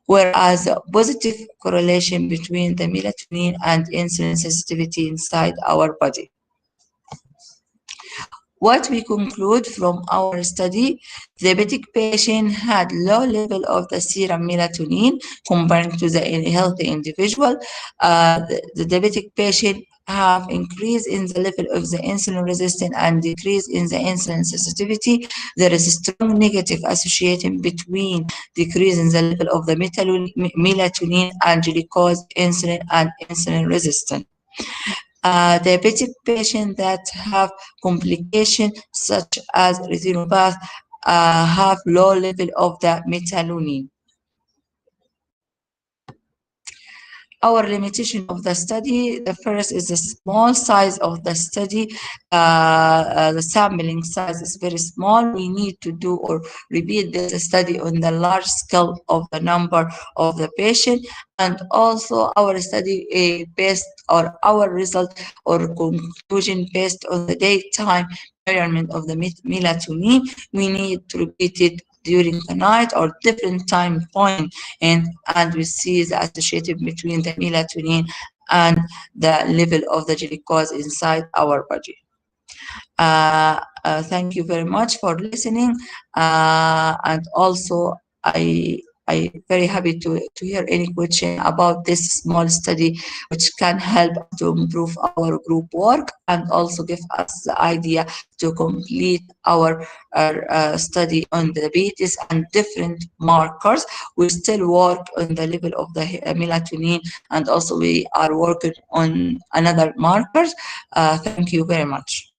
whereas a positive correlation between the melatonin and insulin sensitivity inside our body. What we conclude from our study, the diabetic patient had low level of the serum melatonin compared to the healthy individual. The diabetic patient have increase in the level of the insulin resistance and decrease in the insulin sensitivity. There is a strong negative association between decrease in the level of the melatonin and glucose, insulin, and insulin resistance. Diabetic patients that have complications such as retinopathy have low level of the melatonin. Our limitation of the study, the first is the small size of the study. The sampling size is very small. We need to do or repeat this study on the large scale of the number of the patient. And also our study based or our result or conclusion based on the daytime measurement of the melatonin. We need to repeat it during the night or different time point, and we see the association between the melatonin and the level of the glucose inside our body. Thank you very much for listening, and also I very happy to hear any question about this small study, which can help to improve our group work and also give us the idea to complete our study on diabetes and different markers. We still work on the level of the melatonin, and also we are working on another markers. Thank you very much.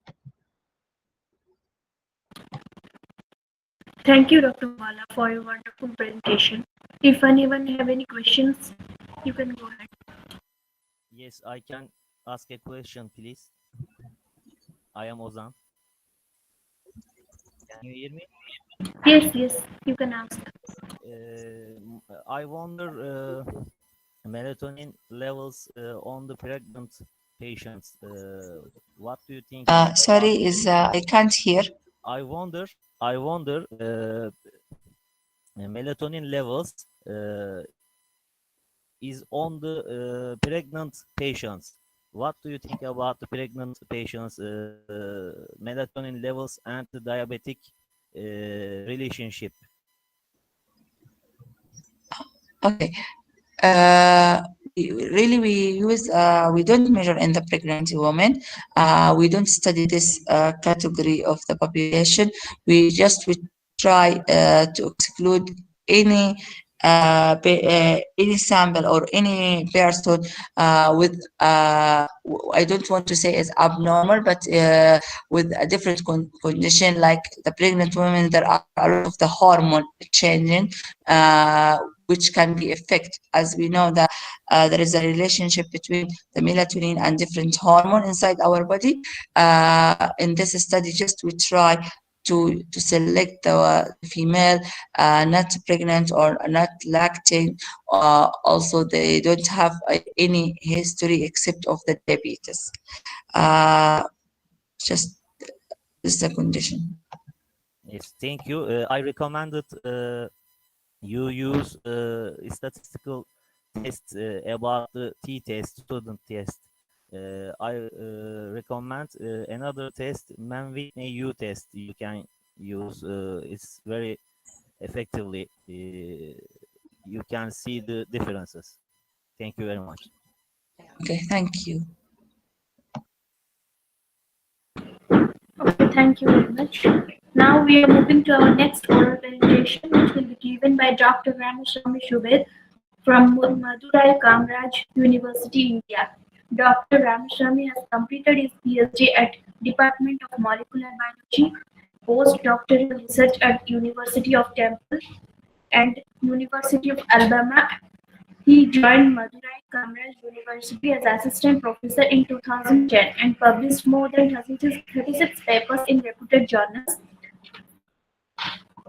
Thank you, Dr. Mala, for your wonderful presentation. If anyone have any questions, You can go ahead. Yes, I can ask a question, please. I am Ozan. Can you hear me? Yes, you can ask. I wonder melatonin levels on the pregnant patients. What do you think about? Sorry, I can't hear. I wonder. I wonder melatonin levels is on the pregnant patients. What do you think about the pregnant patients' melatonin levels and the diabetic relationship? Okay. We don't measure in the pregnant women. We don't study this category of the population. We try to exclude any any sample or any person with I don't want to say is abnormal, but with a different condition like the pregnant women. There are a lot of the hormone changing. Which can be affect, as we know that there is a relationship between the melatonin and different hormone inside our body. In this study, just we try to select the female not pregnant or not lactating. Also, they don't have any history except of the diabetes. Just this is the condition. Yes, thank you. I recommended you use statistical tests about the t-test, student test. I recommend another test, Manwitney U test. You can use. It's very effectively. You can see the differences. Thank you very much. Okay, thank you. Okay, thank you very much. Now we are moving to our next oral presentation, which will be given by Dr. Ramaswamy Shubed from Madurai Kamraj University, India. Dr. Ramaswamy has completed his PhD at Department of Molecular Biology, postdoctoral research at University of Temple and University of Alabama. He joined Madurai Kamraj University as assistant professor in 2010 and published more than 36 papers in reputed journals.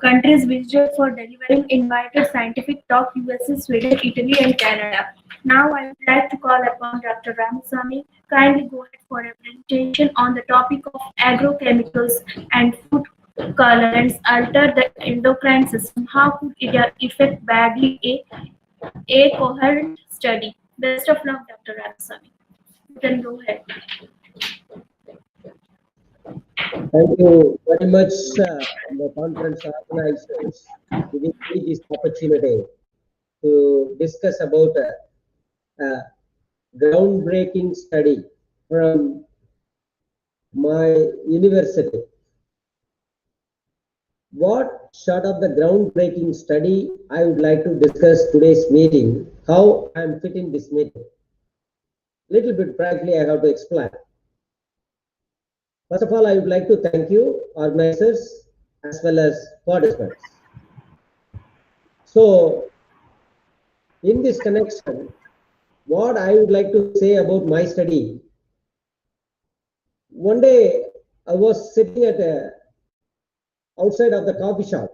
Countries visited for delivering invited scientific talk: USA, Sweden, Italy, and Canada. Now I would like to call upon Dr. Ramaswamy. Kindly go ahead for a presentation on the topic of agrochemicals and food colorants alter the endocrine system. How could it affect badly a coherent study? Best of luck, Dr. Ramaswamy. You can go ahead. Thank you very much, the conference organizers, giving me this opportunity to discuss about a groundbreaking study from my university. What sort of the groundbreaking study I would like to discuss today's meeting, how I am fit in this meeting. Little bit frankly, I have to explain. First of all, I would like to thank you, organizers, as well as participants. So, in this connection, what I would like to say about my study. One day, I was sitting outside of the coffee shop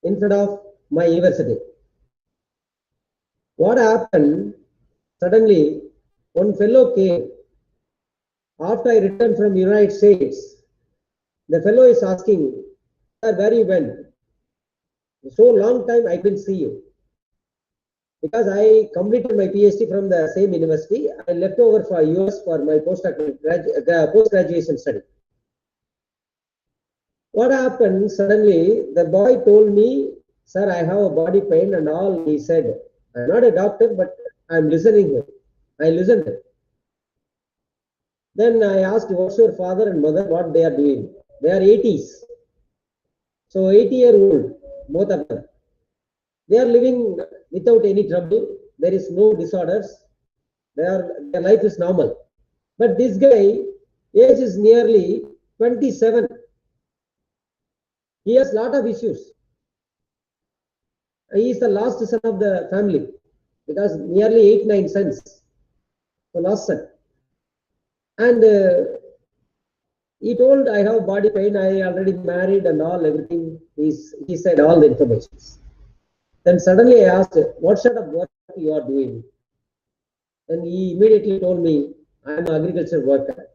in front of my university. What happened? Suddenly, one fellow came. After I returned from United States, the fellow is asking, where you went? So long time I couldn't see you. Because I completed my PhD from the same university, I left over for US for my post-graduation study. What happened? Suddenly, the boy told me, sir, I have a body pain and all. He said, I'm not a doctor, but I'm listening. I listened. Then I asked, what's your father and mother, what they are doing? They are 80s. So 80-year-old, both of them. They are living without any trouble. There is no disorders. Their life is normal. But this guy, age is nearly 27. He has a lot of issues. He is the last son of the family. because nearly 8-9 cents for last son. And he told, I have body pain, I already married and all, everything. He said all the information. Then suddenly I asked, what sort of work you are doing? And he immediately told me, I am an agriculture worker.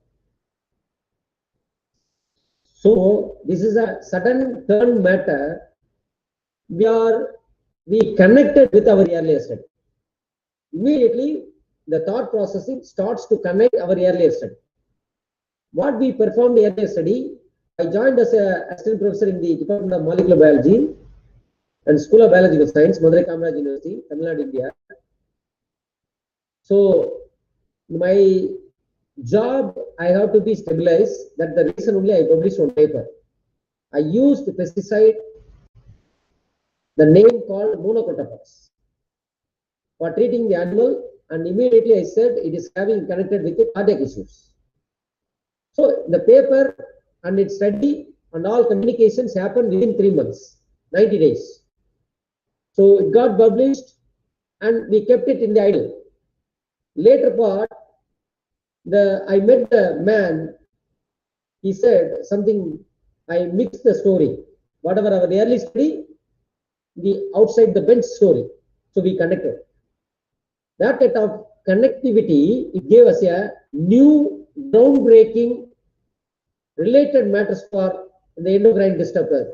So this is a sudden turn matter. We connected with our earlier study. Immediately, the thought processing starts to connect our earlier study. What we performed earlier study, I joined as an assistant professor in the Department of Molecular Biology and School of Biological Science, Madurai Kamaraj University, Tamil Nadu, India. So my job, I have to be stabilized. That's the reason only I published one paper. I used pesticide, the name called monocotophos, for treating the animal, and immediately I said it is having connected with the cardiac issues. So the paper and its study and all communications happened within 3 months, 90 days. So it got published and we kept it in the idle. Later part, I met the man, he said something, I mixed the story. Whatever our early study, the outside the bench story. So we connected. That kind of connectivity, it gave us a new groundbreaking related matters for the endocrine disruptor.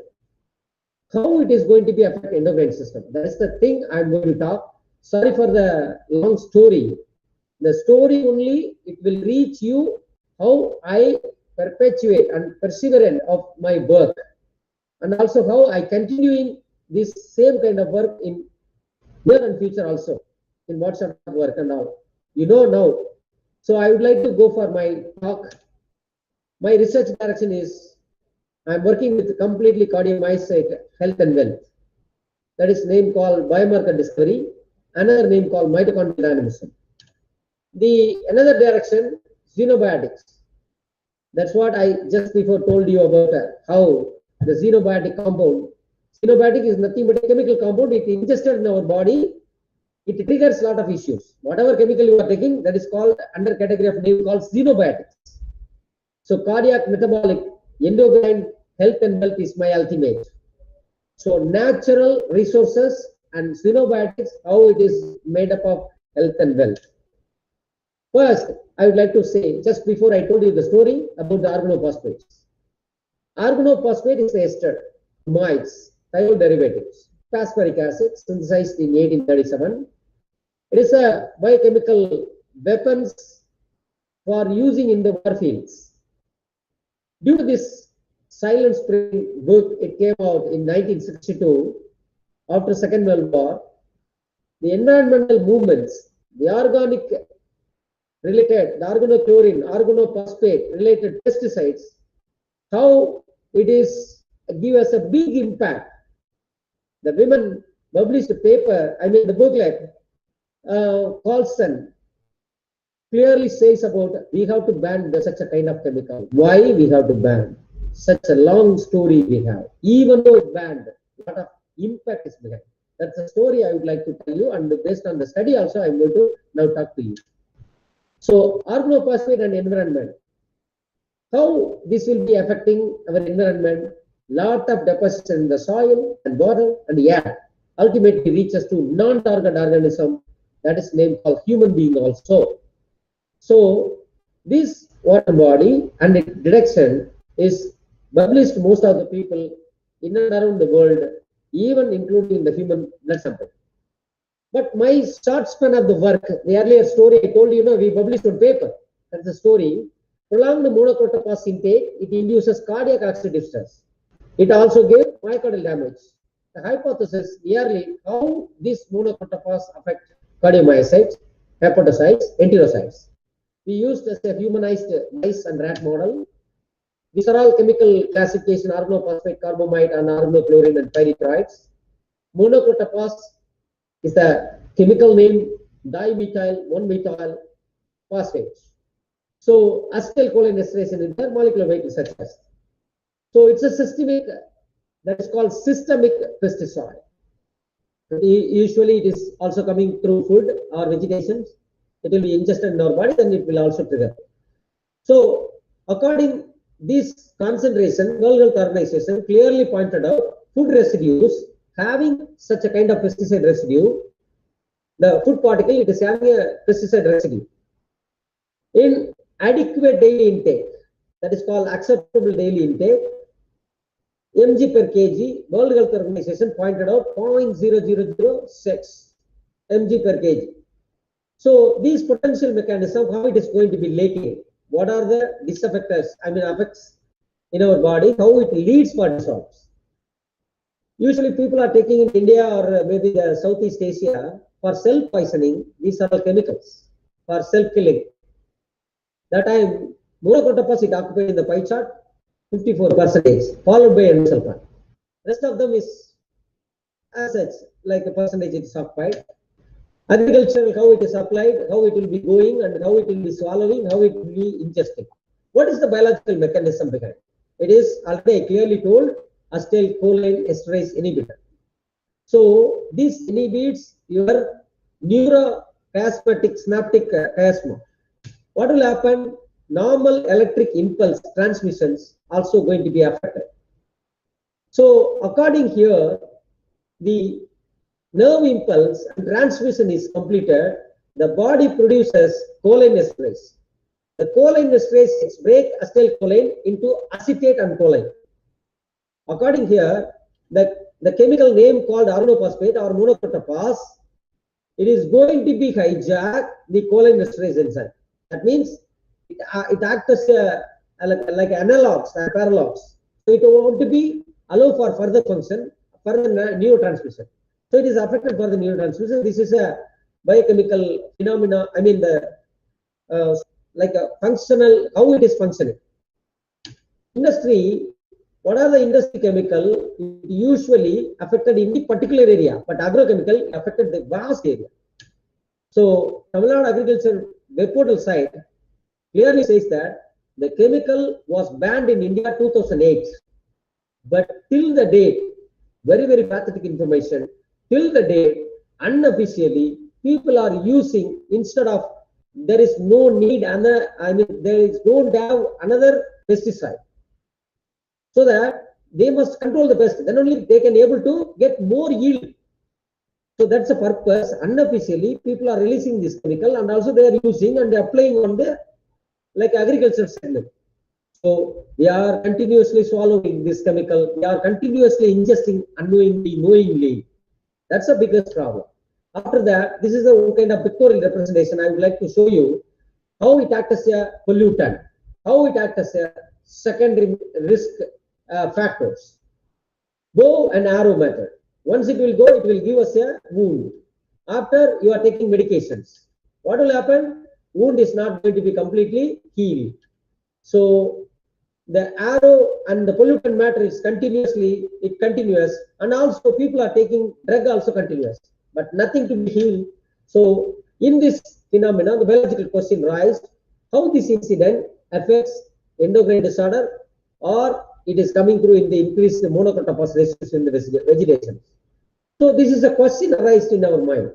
How it is going to be affect endocrine system. That is the thing I'm going to talk. Sorry for the long story. The story only, it will reach you how I perpetuate and perseverance of my work, and also how I continuing this same kind of work in near and future also, in what sort of work and all. You know now. So I would like to go for my talk. My research direction is, I'm working with completely cardiomyocyte health and wealth. That is name called biomarker discovery, another name called mitochondrial dynamism. The another direction, xenobiotics. That's what I just before told you about how the xenobiotic compound. Xenobiotic is nothing but a chemical compound. It ingested in our body. It triggers a lot of issues. Whatever chemical you are taking, that is called under category of name called xenobiotics. So cardiac, metabolic, endocrine, health and wealth is my ultimate. So natural resources and xenobiotics, how it is made up of health and wealth. First, I would like to say, just before I told you the story about the organophosphates. Organophosphate is the ester, mites, thiol derivatives, phosphoric acid, synthesized in 1837. It is a biochemical weapons for using in the warfields. Due to this Silent Spring book, it came out in 1962 after Second World War. The environmental movements, the organic related, the organochlorine, organophosphate related pesticides, how it is give us a big impact. The women published a paper, the booklet, Colson clearly says about we have to ban such a kind of chemical. Why we have to ban? Such a long story we have. Even though it banned, a lot of impact is behind. That's the story I would like to tell you, and based on the study also, I'm going to now talk to you. So, organophosphate and environment. How this will be affecting our environment? Lot of deposits in the soil and water and air. Ultimately reaches to non-target organism, that is named called human being also. So, this water body and its direction is published most of the people in and around the world, even including the human blood sample. But my short span of the work, the earlier story I told you, we published on paper. That's the story. Prolonged monocotophos intake, it induces cardiac oxidative stress. It also gave myocardial damage. The hypothesis yearly how these monocotophos affect cardiomyocytes, hepatocytes, enterocytes. We used as a humanized mice and rat model. These are all chemical classification, organophosphate, carbamide, and organochlorine and pyrethroids. Monocotophos is the chemical name dimethyl 1-methyl phosphate. So acetylcholinesterase inhibitor, molecular weight is such as. So it's a systemic, that is called systemic pesticide. Usually it is also coming through food or vegetations. It will be ingested in our body, then it will also trigger. So according this concentration, World Health Organization clearly pointed out food residues having such a kind of pesticide residue. The food particle, it is having a pesticide residue. In adequate daily intake, that is called acceptable daily intake, mg per kg, World Health Organization pointed out 0.0006 mg per kg. So these potential mechanisms, how it is going to be leaking, what are the effects in our body, how it leads for disorders. Usually people are taking in India or maybe the Southeast Asia for self-poisoning. These are all chemicals for self-killing. That time, monocotopas it occupied in the pie chart 54%, followed by endosulfan. Rest of them is as such, like the percentage it is occupied. Agriculture, how it is applied, how it will be going, and how it will be swallowing, how it will be ingesting. What is the biological mechanism behind? It is already clearly told, acetylcholine esterase inhibitor. So this inhibits your neurochiasmatic synaptic chiasma. What will happen? Normal electric impulse transmissions also going to be affected. So according here, the nerve impulse and transmission is completed, the body produces choline esterase. The choline esterase break acetylcholine into acetate and choline. According here, the chemical name called organophosphate or monocotopas, it is going to be hijack the choline esterase enzyme. That means it acts as like analogs and paralogs. So it want to be allow for further function, further neurotransmission. So it is affected for the neurotransmission. This is a biochemical phenomena. I mean like a functional, how it is functioning. Industry, what are the industry chemical? Usually affected in the particular area, but agrochemical affected the vast area. So Tamil Nadu Agriculture web portal site clearly says that the chemical was banned in India 2008, but till the date, very pathetic information, till the date, unofficially, people are using, instead of, there is no need, don't have another pesticide. So that they must control the pest, then only they can able to get more yield. So that's the purpose. Unofficially, people are releasing this chemical and also they are using and applying on the like agriculture segment. So we are continuously swallowing this chemical. We are continuously ingesting unknowingly, knowingly. That's the biggest problem. After that, this is a kind of pictorial representation. I would like to show you how it acts as a pollutant, how it acts as a secondary risk factors. Bow and arrow method. Once it will go, it will give us a wound. After you are taking medications, what will happen? Wound is not going to be completely healed. So the arrow and the pollutant matter is continuous, and also people are taking drug also continuous, but nothing to be healed. So in this phenomenon, the biological question raised, how this incident affects endocrine disorder, or it is coming through in the increased monocotopas residues in the vegetation. So this is a question arised in our mind.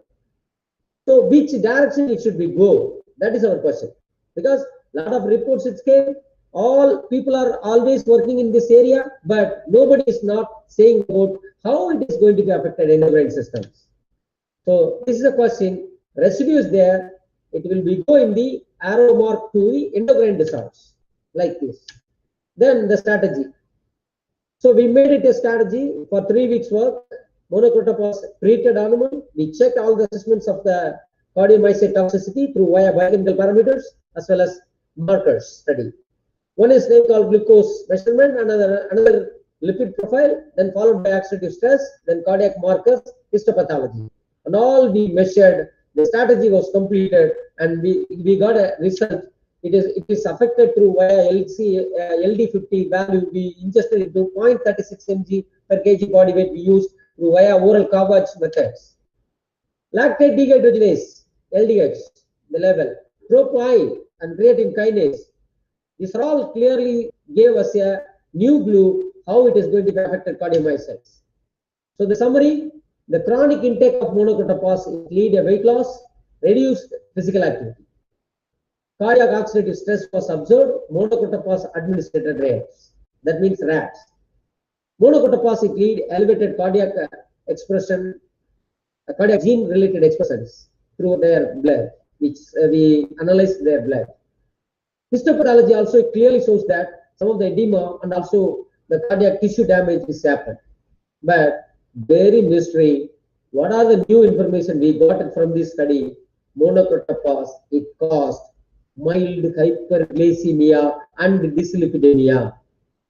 So which direction it should we go? That is our question. Because a lot of reports it came, all people are always working in this area, but nobody is not saying about how it is going to be affected endocrine systems. So this is a question. Residue is there. It will be go in the arrow mark to the endocrine disorders like this. Then the strategy. So we made it a strategy for 3 weeks work. Monocotopas treated animal. We checked all the assessments of the cardiomyocyte toxicity through via biochemical parameters as well as markers study. One is name called glucose measurement, another lipid profile, then followed by oxidative stress, then cardiac markers, histopathology. And all we measured, the strategy was completed, and we got a result. It is affected through via LD50 value. We ingested into 0.36 mg per kg body weight we used through via oral gavage methods. Lactate dehydrogenase, LDH, the level, tropoil and creatine kinase. These all clearly gave us a new clue how it is going to be affected cardiomyocytes. So the summary, The chronic intake of monocotopas lead a weight loss, reduced physical activity. Cardiac oxidative stress was observed. Monocotopas administered RAS. That means RAS. Monocotopas lead elevated cardiac expression, cardiac gene-related expressions through their blood, which we analyzed their blood. Histopathology also clearly shows that some of the edema and also the cardiac tissue damage is happened. But very mystery, what are the new information we got from this study? Monocotopas, it caused mild hyperglycemia and dyslipidemia.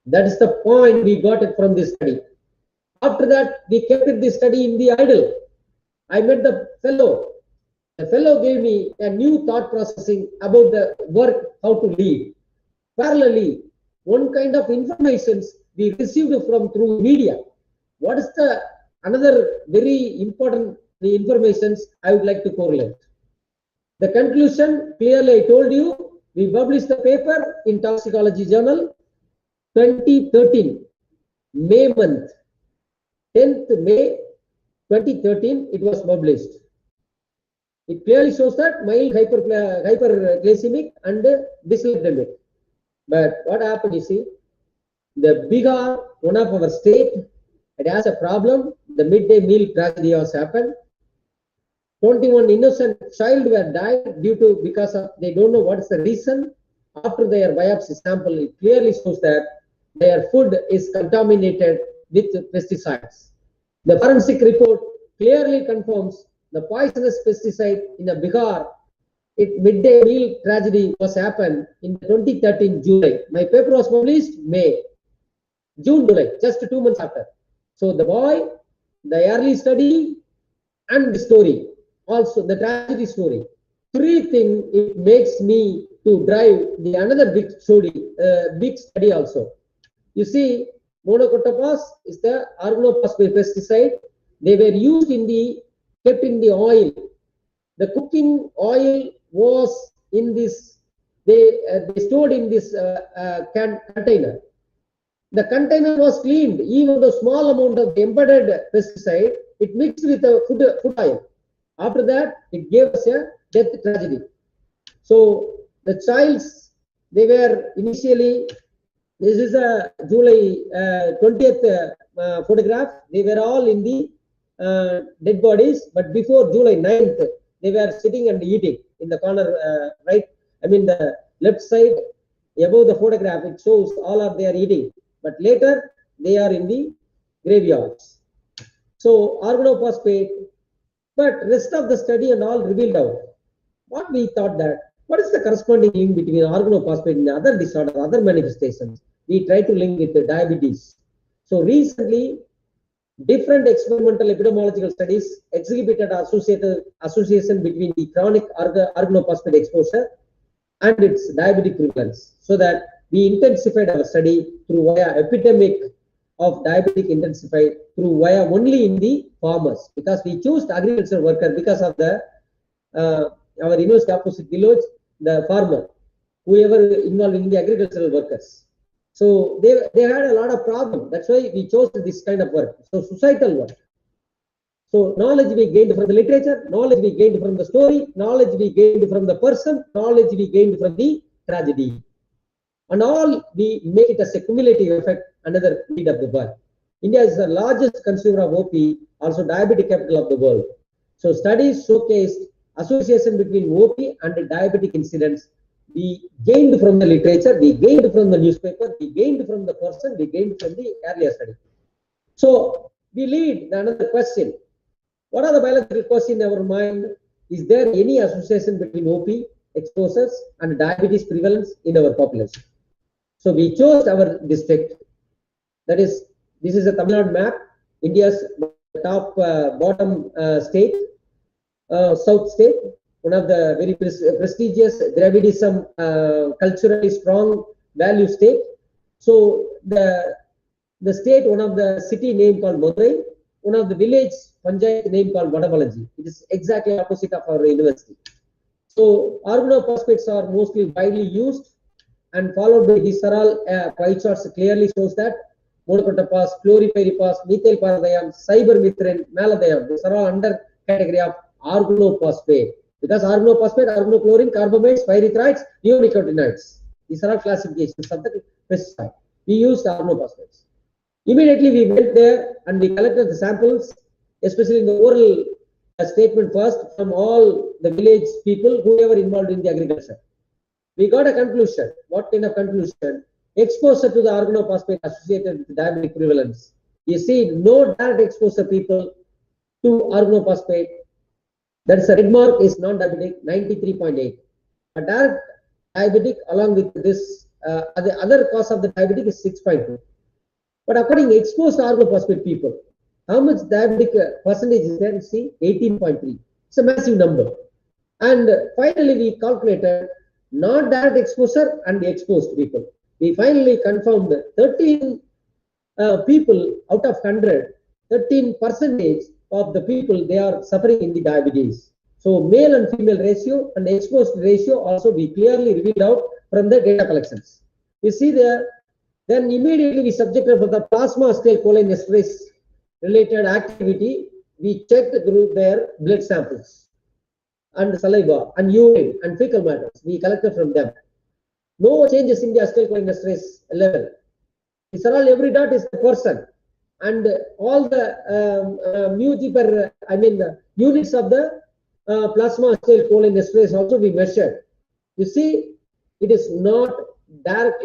That is the point we got it from this study. After that, we kept this study in the idle. I met the fellow. The fellow gave me a new thought processing about the work, how to lead. Parallelly, one kind of information we received from through media. What is the another very important information I would like to correlate? The conclusion, clearly I told you, we published the paper in Toxicology Journal, 2013, May month, 10th May 2013, it was published. It clearly shows that mild hyperglycemic and dyslipidemic. But what happened, you see, the Bihar, one of our state, it has a problem. The midday meal tragedy has happened. 21 innocent child were died due to, because of, they don't know what is the reason. After their biopsy sample, it clearly shows that their food is contaminated with pesticides. The forensic report clearly confirms the poisonous pesticide in a Bihar. Midday meal tragedy was happened in 2013 July. My paper was published May, June, July, just 2 months after. So the boy, the early study, and the story, also the tragedy story. Three things it makes me to drive the another big study also. You see, monocotopas is the organophosphate pesticide. They were used in the, kept in the oil. The cooking oil was in this, they stored in this container. The container was cleaned, even the small amount of embedded pesticide, it mixed with the food oil. After that, it gave us a death tragedy. So the childs, they were initially, this is a July 20th photograph. They were all in the dead bodies, but before July 9th, they were sitting and eating in the corner, right? I mean, the left side above the photograph, it shows all of they are eating, but later they are in the graveyards. So organophosphate, but rest of the study and all revealed out. What we thought that, what is the corresponding link between organophosphate and other disorders, other manifestations? We try to link with the diabetes. So recently, different experimental epidemiological studies exhibited association between the chronic organophosphate exposure and its diabetic prevalence, so that we intensified our study through via epidemic of diabetic intensified through via only in the farmers, because we chose the agricultural worker because of the our university opposite village, the farmer, whoever involved in the agricultural workers. So they had a lot of problem. That's why we chose this kind of work. So societal work. So knowledge we gained from the literature, knowledge we gained from the story, knowledge we gained from the person, knowledge we gained from the tragedy. And all we make it as a cumulative effect, another need of the world. India is the largest consumer of OP, also diabetic capital of the world. So studies showcased association between OP and diabetic incidence. We gained from the literature, we gained from the newspaper, we gained from the person, we gained from the earlier study. So we lead another question. What are the biological questions in our mind? Is there any association between OP exposures and diabetes prevalence in our population? So we chose our district. That is, this is a Tamil Nadu map, India's top bottom state, south state, one of the very prestigious Dravidism, culturally strong value state. So the state, one of the city name called Madurai, one of the village panchayat name called Vadavalanji. It is exactly opposite of our university. So organophosphates are mostly widely used, and followed by these are all pie charts clearly shows that monocrotophos, chlorpyrifos, methylparathione, cypermethrin, malathione. These are all under category of organophosphate. Because organophosphate, organochlorine, carbamates, pyrethroids, neonicotinoids. These are all classifications of the pesticide. We used organophosphates. Immediately we went there and we collected the samples, especially in the oral statement first from all the village people who were involved in the agriculture. We got a conclusion. What kind of conclusion? Exposure to the organophosphate associated with diabetic prevalence. You see, no direct exposure people to organophosphate. That is a red mark is non-diabetic, 93.8. A direct diabetic along with this, the other cause of the diabetic is 6.2. But according to exposed organophosphate people, how much diabetic percentage is there? You see, 18.3. It's a massive number. And finally, we calculated not direct exposure and the exposed people. We finally confirmed 13 people out of 100, 13% of the people, they are suffering in the diabetes. So male and female ratio and exposed ratio also we clearly revealed out from the data collections. You see there, then immediately we subjected for the plasma acetylcholinesterase related activity. We checked their blood samples and saliva and urine and fecal matters. We collected from them. No changes in the acetylcholinesterase level. These are all, every dot is the person. And all the μg per, units of the plasma acetylcholinesterase also we measured. You see, it is not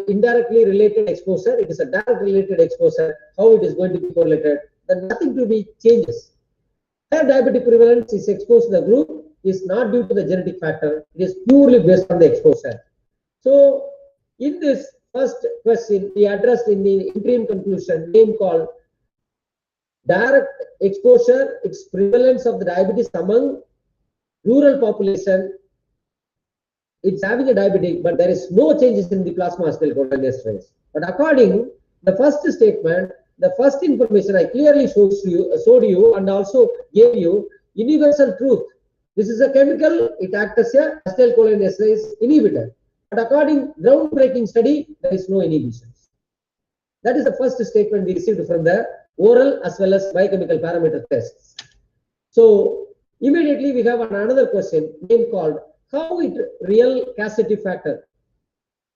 indirectly related exposure. It is a direct related exposure. How it is going to be correlated? Then nothing to be changes. Where diabetic prevalence is exposed to the group is not due to the genetic factor. It is purely based on the exposure. So in this first question, we addressed in the interim conclusion name called direct exposure, its prevalence of the diabetes among rural population. It's having a diabetic, but there is no changes in the plasma acetylcholinesterase. But according the first statement, the first information I clearly showed you and also gave you universal truth. This is a chemical, it acts as a acetylcholinesterase inhibitor. But according groundbreaking study, there is no inhibitions. That is the first statement we received from the oral as well as biochemical parameter tests. So immediately we have another question name called how it real causative factor.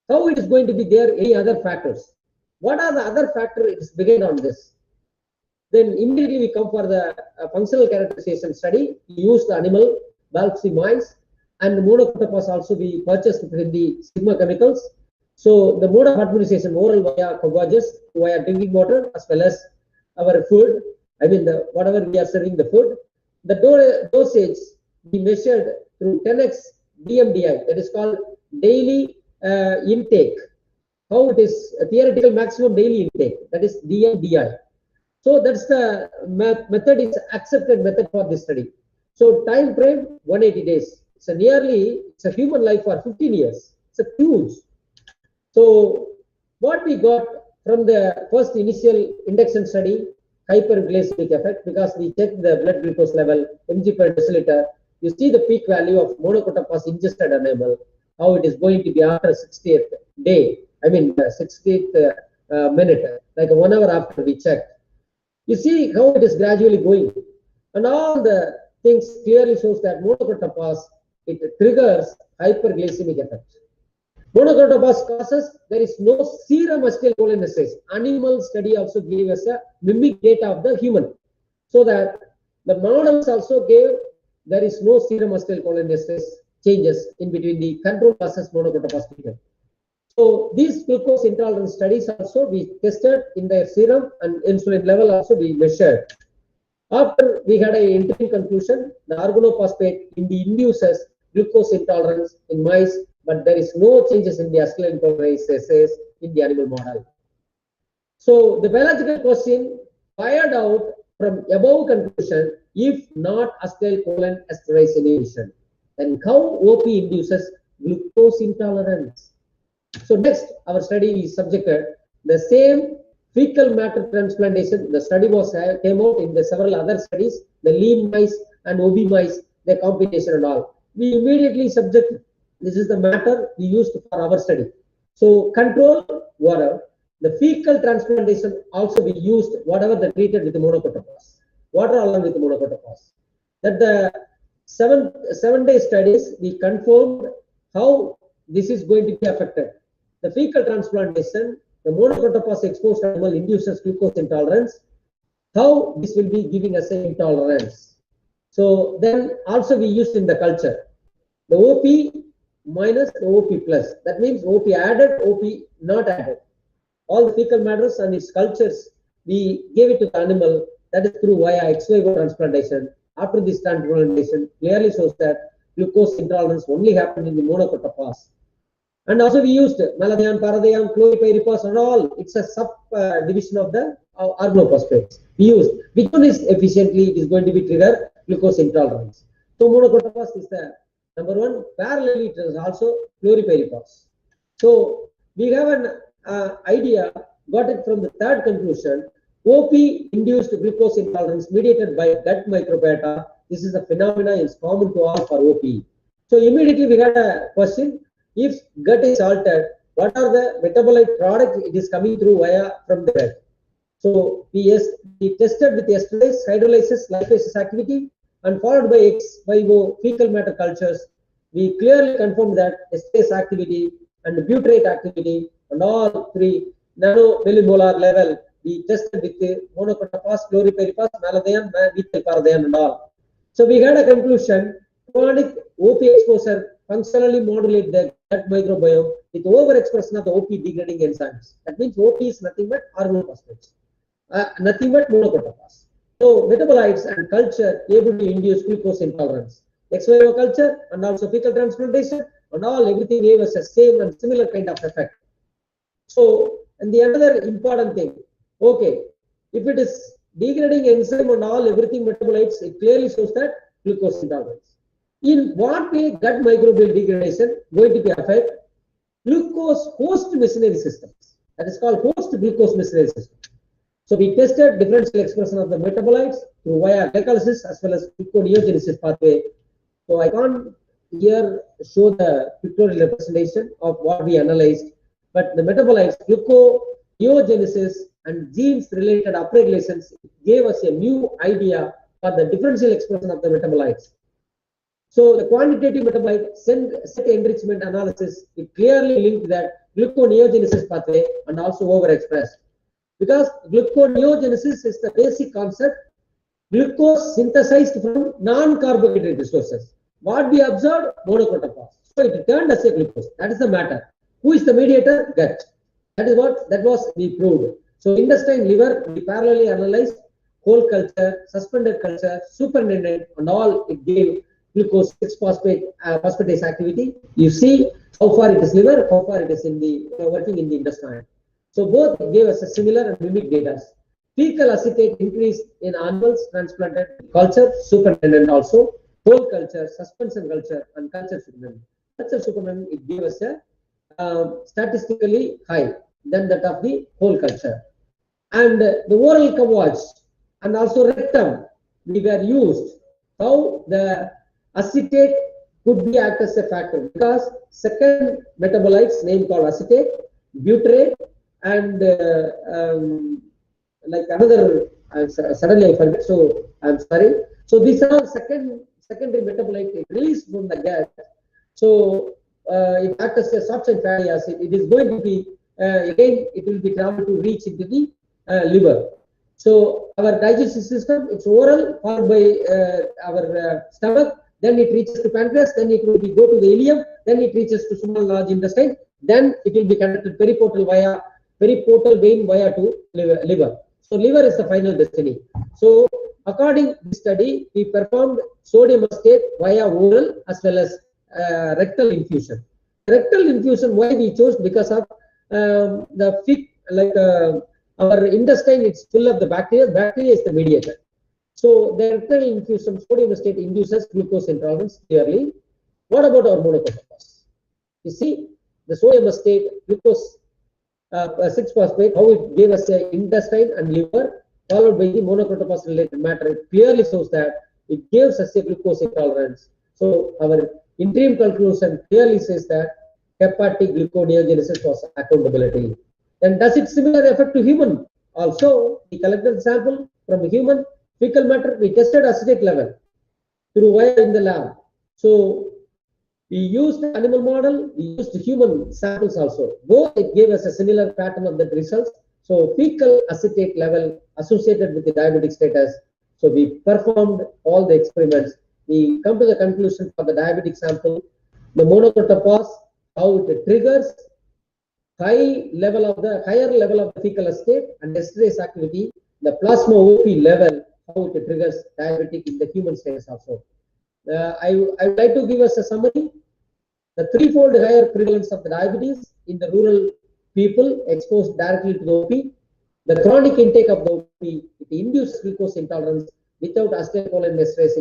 How it is going to be there any other factors? What are the other factors it is began on this? Then immediately we come for the functional characterization study. We use the animal biopsy mice and the monocrotophos also we purchased within the Sigma chemicals. So the mode of administration oral via covages, via drinking water as well as our food. Whatever we are serving the food. The dosage we measured through 10x DMDI, that is called daily intake. How it is theoretical maximum daily intake, that is DMDI. So that's the method is accepted method for this study. So time frame 180 days. It's a human life for 15 years. It's a huge. So what we got from the first initial induction study, hyperglycemic effect, because we checked the blood glucose level, mg per deciliter. You see the peak value of monocrotophos ingested animal, how it is going to be after 60th day, 60th minute, like 1 hour after we checked. You see how it is gradually going. And all the things clearly shows that monocrotophos, it triggers hyperglycemic effect. Monocrotophos causes, there is no serum acetylcholinesterase. Animal study also gave us a mimic data of the human. So that the models also gave there is no serum acetylcholinesterase changes in between the control versus monocrotophos people. So these glucose intolerance studies also we tested in their serum and insulin level also we measured. After we had an interim conclusion, the organophosphate induces glucose intolerance in mice, but there is no changes in the acetylcholinesterase in the animal model. So the biological question fired out from above conclusion, if not acetylcholinesterase inhibition, then how OP induces glucose intolerance? So next, our study is subjected the same fecal matter transplantation. The study was came out in the several other studies, the lean mice and OB mice, the combination and all. We immediately subject, this is the matter we used for our study. So control water, The fecal transplantation also be used, whatever they treated with the monocotophos, water along with the monocotophos. That the seven-day studies, we confirmed how this is going to be affected. The fecal transplantation, the monocotophos exposed animal induces glucose intolerance. How this will be giving us an intolerance. So then also we used in the culture the OP minus the OP plus. That means OP added, OP not added. All the fecal matters and its cultures, we gave it to the animal. That is through via ex vivo transplantation. After this transplantation, clearly shows that glucose intolerance only happened in the monocotophos. And also we used malathion, parathion, chloripyrifos and all. It's a sub division of the organophosphates. We used which one is efficiently it is going to be trigger glucose intolerance. So monocotophos is the number one. Parallelly, it is also chloripyrifos. So we have an idea, got it from the third conclusion. OP induced glucose intolerance mediated by gut microbiota. This is a phenomena is common to all for OP. So immediately we had a question: if gut is altered, what are the metabolite products it is coming through via from the gut? So we tested with esterase, hydrolysis, lipases activity, and followed by ex vivo fecal matter cultures. We clearly confirmed that esterase activity and butyrate activity and all three nanomilimolar level we tested with the monocotophos, chloripyrifos, malathion, methyl and all. So we had a conclusion: chronic OP exposure functionally modulate the gut microbiome with overexpression of the OP degrading enzymes. That means OP is nothing but organophosphates, nothing but monocotophos. So metabolites and culture able to induce glucose intolerance. Ex vivo culture and also fecal transplantation and all everything gave us a same and similar kind of effect. So, and the another important thing, okay, if it is degrading enzyme and all everything metabolites, it clearly shows that glucose intolerance. In what way gut microbial degradation going to be affect glucose host machinery systems? That is called host glucose machinery system. So we tested differential expression of the metabolites through via glycolysis as well as gluconeogenesis pathway. So I can't here show the pictorial representation of what we analyzed, but the metabolites, gluconeogenesis and genes related upregulations gave us a new idea for the differential expression of the metabolites. So the quantitative metabolite set enrichment analysis, it clearly linked that gluconeogenesis pathway and also overexpressed. Because gluconeogenesis is the basic concept, glucose synthesized from non-carbohydrate resources. What we observed, monocotophos. So it turned as a glucose. That is the matter. Who is the mediator? Gut. That is what we proved. So intestine, liver, we parallelly analyzed whole culture, suspended culture, superintendent, and all it gave glucose 6-phosphate phosphatase activity. You see how far it is liver, how far it is in the working in the intestine. So both gave us a similar and mimic data. Fecal acetate increased in animals transplanted culture, superintendent also, whole culture, suspension culture, and culture superintendent. Culture superintendent, it gave us a statistically high than that of the whole culture. And the oral cavage and also rectum, we were used how the acetate could be act as a factor, because second metabolites name called acetate, butyrate, and like another, suddenly I forget, so I'm sorry. So these are secondary metabolites released from the gut. So it acts as a substance fatty acid. It is going to be again, it will be traveled to reach into the liver. So our digestive system, it's oral, followed by our stomach, then it reaches to pancreas, then it will be go to the ileum, then it reaches to small large intestine, then it will be connected periportal vein via to liver. So liver is the final destiny. So according to the study, we performed sodium acetate via oral as well as rectal infusion. Rectal infusion, why we chose? Because of our intestine, it's full of the bacteria. Bacteria is the mediator. So the rectal infusion, sodium acetate induces glucose intolerance clearly. What about our monocotophos? You see, the sodium acetate, glucose 6-phosphate, how it gave us a intestine and liver, followed by the monocotophos related matter. It clearly shows that it gives us a glucose intolerance. So our interim conclusion clearly says that hepatic gluconeogenesis was accountability. Then does it similar effect to human? Also, we collected sample from human fecal matter. We tested acetate level through wire in the lab. So we used animal model, we used human samples also. Both it gave us a similar pattern of the results. So fecal acetate level associated with the diabetic status. So we performed all the experiments. We come to the conclusion for the diabetic sample, the monocrotophos, how it triggers higher level of the fecal acetate and esterase activity, the plasma OP level, how it triggers diabetic in the human status also. I would like to give us a summary. The threefold higher prevalence of the diabetes in the rural people exposed directly to the OP. The chronic intake of the OP, it induces glucose intolerance without acetylcholinesterase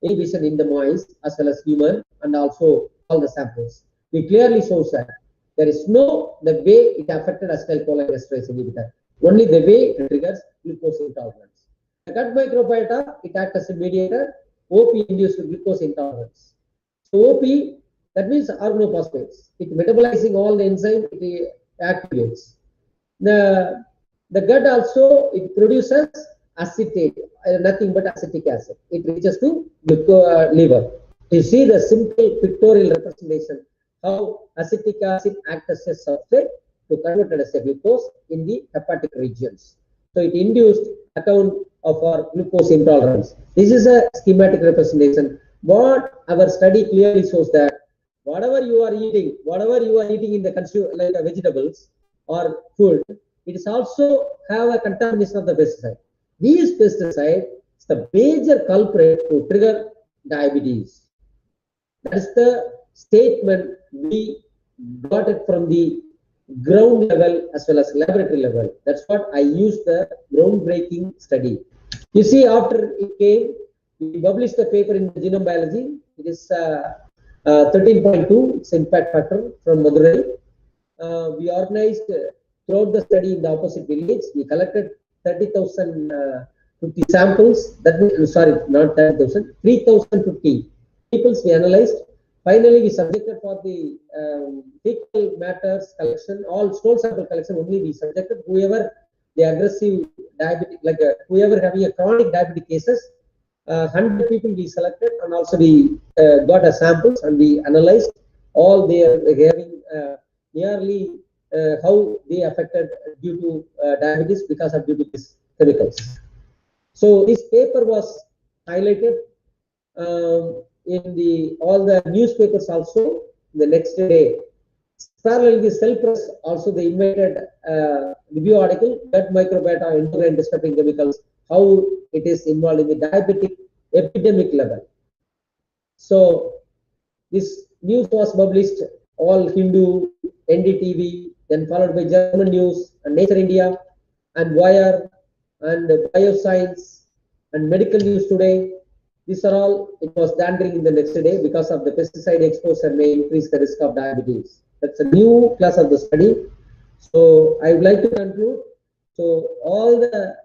inhibition in the mice as well as human, and also all the samples. We clearly shows that there is no the way it affected acetylcholinesterase inhibitor, only the way it triggers glucose intolerance. The gut microbiota, it acts as a mediator. OP induced glucose intolerance. So OP, that means organophosphates. It metabolizing all the enzyme, it activates. The gut also, it produces acetate, nothing but acetic acid. It reaches to liver. You see the simple pictorial representation how acetic acid acts as a substrate to convert it as a glucose in the hepatic regions. So it induced account of our glucose intolerance. This is a schematic representation. What our study clearly shows that whatever you are eating in the consumer, like vegetables or food, it is also have a contamination of the pesticide. These pesticides is the major culprit to trigger diabetes. That is the statement we got it from the ground level as well as laboratory level. That's what I used the groundbreaking study. You see, after it came, we published the paper in Genome Biology. It is 13.2, it's impact factor from Madurai. We organized throughout the study in the opposite village. We collected 30,050 samples. That means, sorry, not 30,000, 3,050 peoples we analyzed. Finally, we subjected for the fecal matters collection, all stool sample collection only we subjected whoever the aggressive diabetic, like whoever having a chronic diabetic cases, 100 people we selected, and also we got a samples and we analyzed all their having nearly how they affected due to diabetes because of due to these chemicals. So this paper was highlighted in the all the newspapers also the next day. Parallel, the Cell Press also they invited review article, gut microbiota endocrine disrupting chemicals, how it is involved in the diabetic epidemic level. So this news was published all Hindu, NDTV, then followed by German News and Nature India and Wire and Bioscience and Medical News Today. These are all, it was dandering in the next day because of the pesticide exposure may increase the risk of diabetes. That's a new class of the study. So I would like to conclude. So all the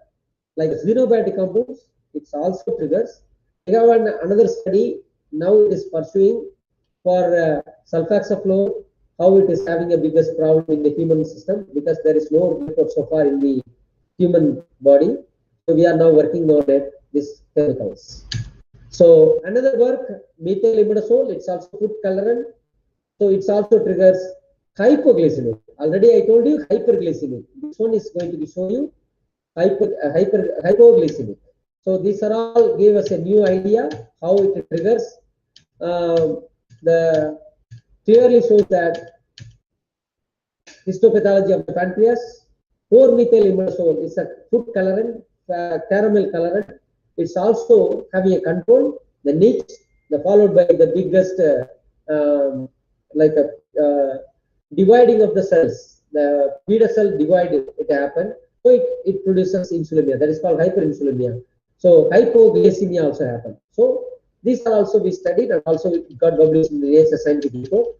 like xenobiotic compounds, it's also triggers. We have another study now it is pursuing for sulfaxaflor, how it is having a biggest problem in the human system because there is no report so far in the human body. So we are now working on it, these chemicals. So another work, methyl imidazole, it's also food colorant. So it's also triggers hypoglycemic. Already I told you hyperglycemic. This one is going to be show you hypoglycemic. So these are all gave us a new idea how it triggers. The clearly shows that histopathology of the pancreas. 4-methyl imidazole is a food colorant, caramel colorant. It's also having a control, the niche, the followed by the biggest dividing of the cells. The beta cell divide it happened, so it produces insulinemia. That is called hyperinsulinemia. So hypoglycemia also happened. So these are also we studied and also it got published in the Nature Scientific report.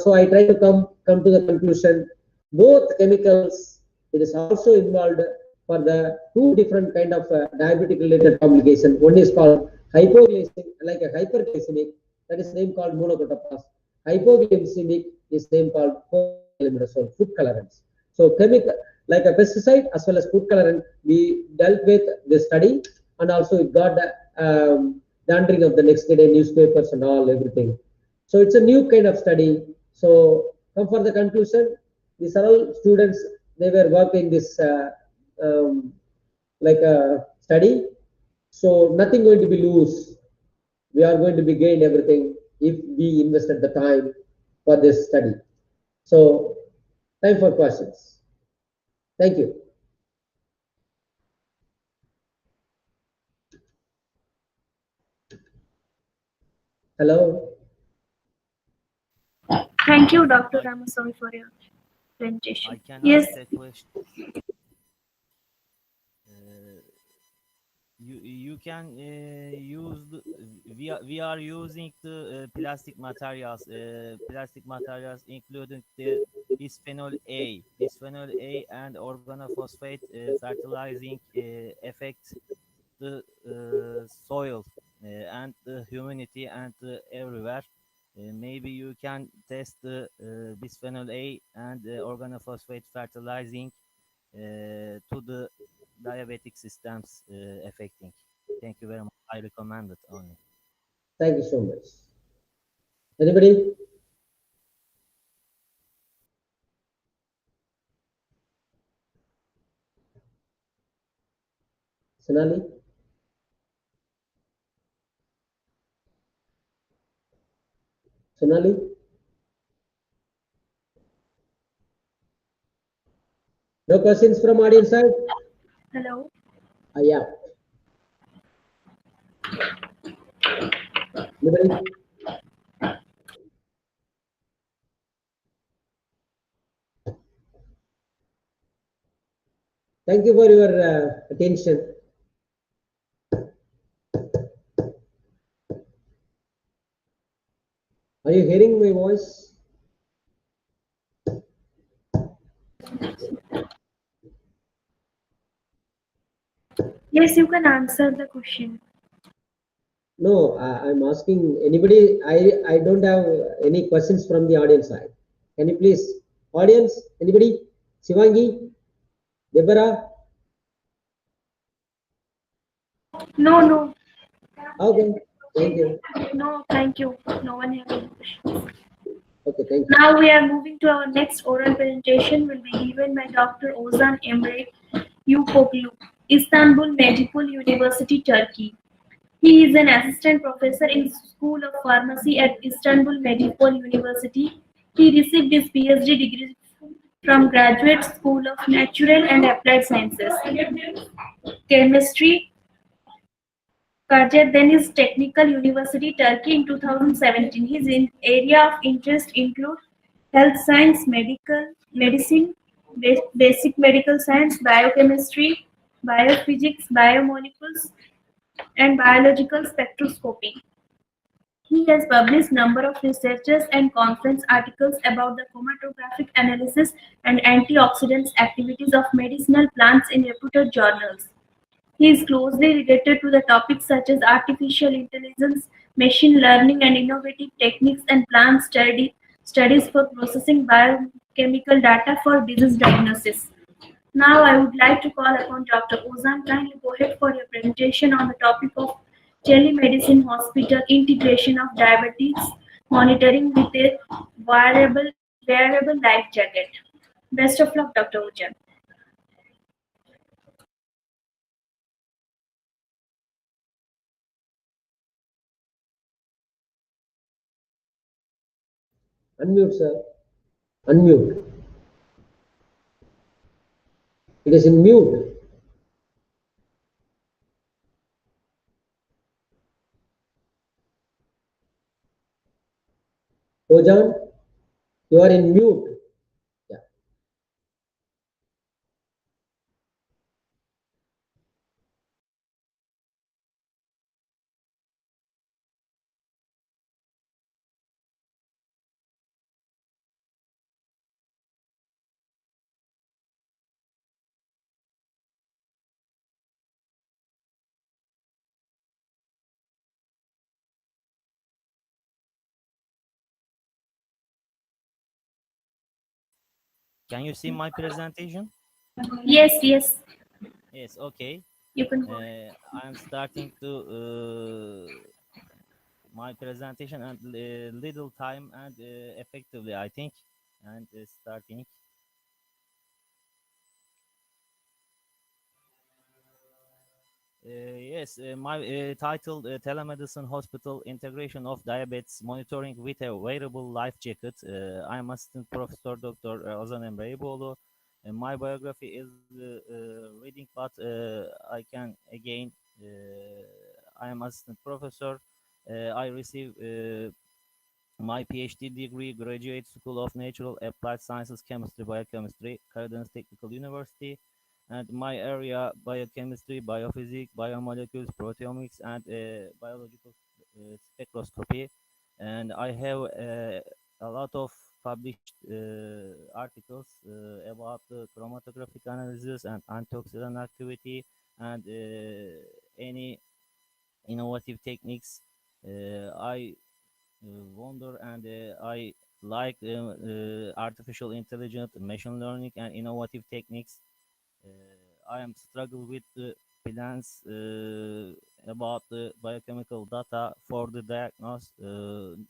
So I try to come to the conclusion. Both chemicals, it is also involved for the two different kind of diabetic related complication. One is called hypoglycemic, like a hyperglycemic, that is name called monocrotophos. Hypoglycemic is name called imidazole, food colorants. So chemical, like a pesticide as well as food colorant, we dealt with this study, and also it got the entering of the next day newspapers and all everything. So it's a new kind of study. So come for the conclusion, these are all students, they were working this like a study. So nothing going to be loose. We are going to be gain everything if we invested the time for this study. So time for questions. Thank you. Hello. Thank you, Dr. Ramaswamy, for your presentation. I can Yes, ask a question. You can use we are using the plastic materials including the bisphenol A and organophosphate fertilizing affect the soil and the humidity and everywhere. Maybe you can test the bisphenol A and organophosphate fertilizing to the diabetic systems affecting. Thank you very much. I recommend it only. Thank you so much. Anybody? Sonali? Sonali? No questions from audience side? hello. Yeah. Anybody? Thank you for your attention. Are you hearing my voice? Yes, you can answer the question. No, I'm asking anybody. I don't have any questions from the audience side. Can you please, audience, anybody? Shivangi, Deborah? No, no, Okay, thank you. no, thank you. No one has any questions. Okay, thank you. Now we are moving to our next oral presentation will be given by Dr. Ozan Emre Yukoglu, Istanbul Medical University, Turkey. He is an assistant professor in School of Pharmacy at Istanbul Medical University. He received his PhD degree from Graduate School of Natural and Applied Sciences, Chemistry, Karadeniz Technical University, Turkey in 2017. His area of interest include health science, medicine, basic medical science, biochemistry, biophysics, biomolecules, and biological spectroscopy. He has published number of researches and conference articles about the chromatographic analysis and antioxidants activities of medicinal plants in reputed journals. He is closely related to the topics such as artificial intelligence, machine learning, and innovative techniques and plant studies for processing biochemical data for disease diagnosis. Now I would like to call upon Dr. Ozan. Kindly go ahead for your presentation on the topic of telemedicine hospital integration of diabetes monitoring with a wearable life jacket. Best of luck, Dr. Ozan. Unmute, sir. Unmute. It is in mute. Ojan, you are in mute. Yeah. Can you see my presentation? Yes, yes. Yes, okay. You can go ahead. I'm starting to my presentation and little time and effectively, I think, and starting. Yes, my titled Telemedicine Hospital Integration of Diabetes Monitoring with a Wearable Life Jacket. I'm Assistant Professor Dr. Ozan Emreibolu. My biography is reading, but I can again, I am Assistant Professor. I received my PhD degree, Graduate School of Natural Applied Sciences, Chemistry, Biochemistry, Karadeniz Technical University, and my area biochemistry, biophysics, biomolecules, proteomics, and biological spectroscopy. And I have a lot of published articles about the chromatographic analysis and antioxidant activity and any innovative techniques. I wonder and I like artificial intelligence, machine learning, and innovative techniques. I am struggle with the plans about the biochemical data for the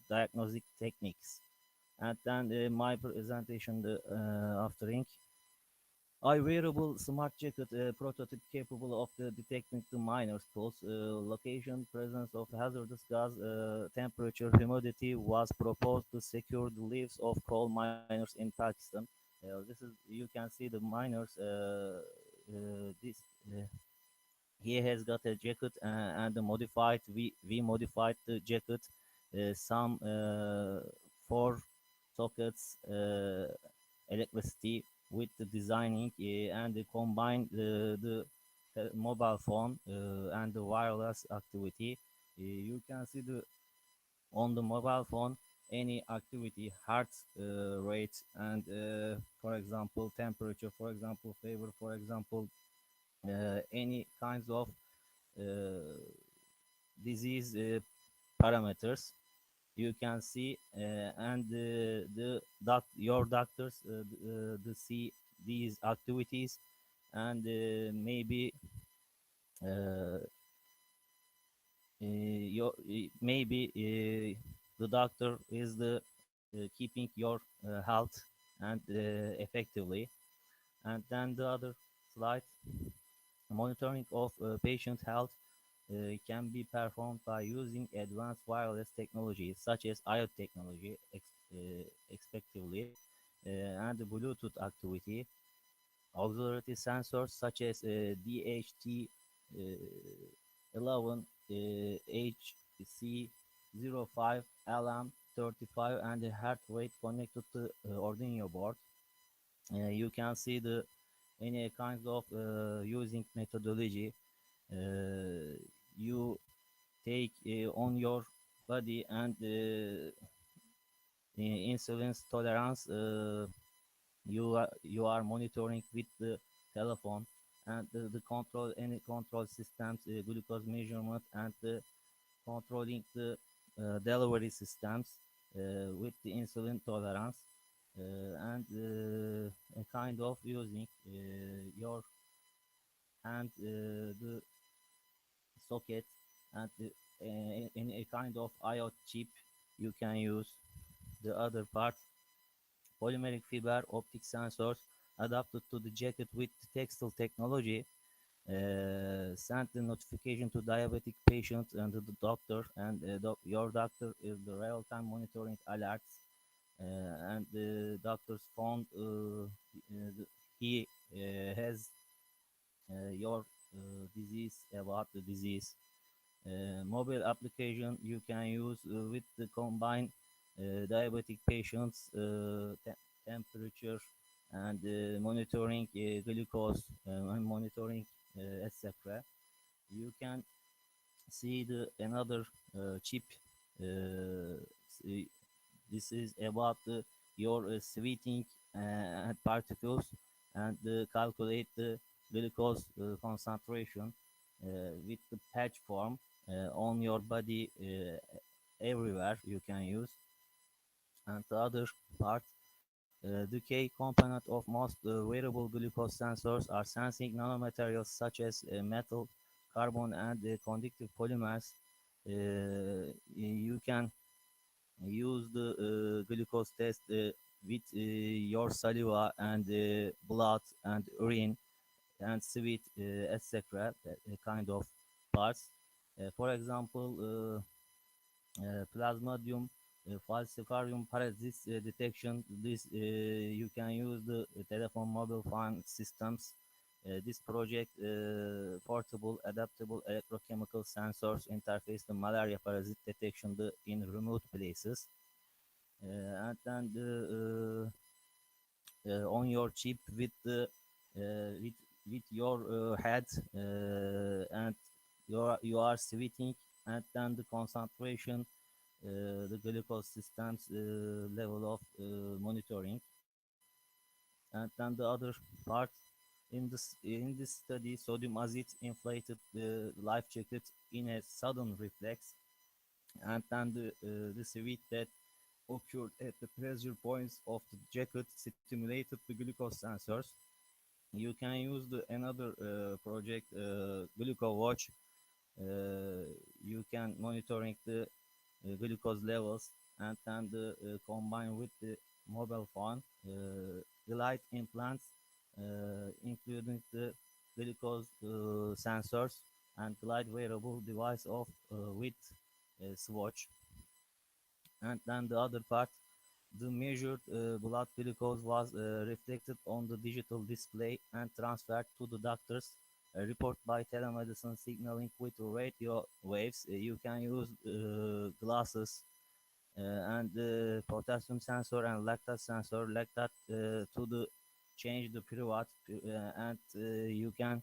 diagnostic techniques. And then my presentation the aftering. I wearable smart jacket prototype capable of detecting the minor pulse, location, presence of hazardous gas, temperature, humidity was proposed to secure the lives of coal miners in Pakistan. This is you can see the miners. This uh, he has got a jacket and a modified. We modified the jacket. Some four sockets. Electricity with the designing and combine the mobile phone and the wireless activity. You can see the on the mobile phone any activity, heart rate, and for example temperature, for example fever, for example any kinds of uh, disease parameters you can see and your doctors the see these activities and maybe uh, maybe the doctor is the keeping your health and effectively. And then the other slide, monitoring of patient health can be performed by using advanced wireless technologies such as IoT technology, respectively, and the Bluetooth activity, auxiliary sensors such as DHT11, HC05, LM35, and the heart rate connected to Arduino board. You can see the any kinds of using methodology you take on your body and insulin tolerance you are monitoring with the telephone and the control any control systems glucose measurement and controlling the delivery systems with the insulin tolerance and a kind of using your hand the socket and in a kind of IoT chip you can use the other part polymeric fiber optic sensors adapted to the jacket with textile technology send the notification to diabetic patients and to the doctor and your doctor is the real-time monitoring alerts and the doctor's phone he has your disease about the disease mobile application you can use with the combined diabetic patients temperature and monitoring glucose and monitoring etc. You can see the another chip. This is about your sweating particles and calculate the glucose concentration with the patch form on your body everywhere you can use. And the other part The key component of most wearable glucose sensors are sensing nanomaterials such as metal, carbon, and conductive polymers. You can use the glucose test with your saliva and blood and urine and sweat, etc. Kind of parts. For example, plasmodium falciparum parasites detection. This you can use the telephone mobile phone systems. This project portable adaptable electrochemical sensors interface the malaria parasite detection in remote places. And then on your chip with the with your head, and you are sweating, and then the concentration, the glucose systems level of monitoring. And then the other part, in this study, sodium azide inflated the life jacket in a sudden reflex, and then the sweat that occurred at the pressure points of the jacket stimulated the glucose sensors. You can use the another project, glucose watch. You can monitoring the glucose levels, and then combine with the mobile phone, glide implants, including the glucose sensors, and glide wearable device of with swatch. And then the other part, the measured blood glucose was reflected on the digital display and transferred to the doctor's report by telemedicine signaling with radio waves. You can use glasses and the potassium sensor and lactate sensor, lactate to the change the period, and you can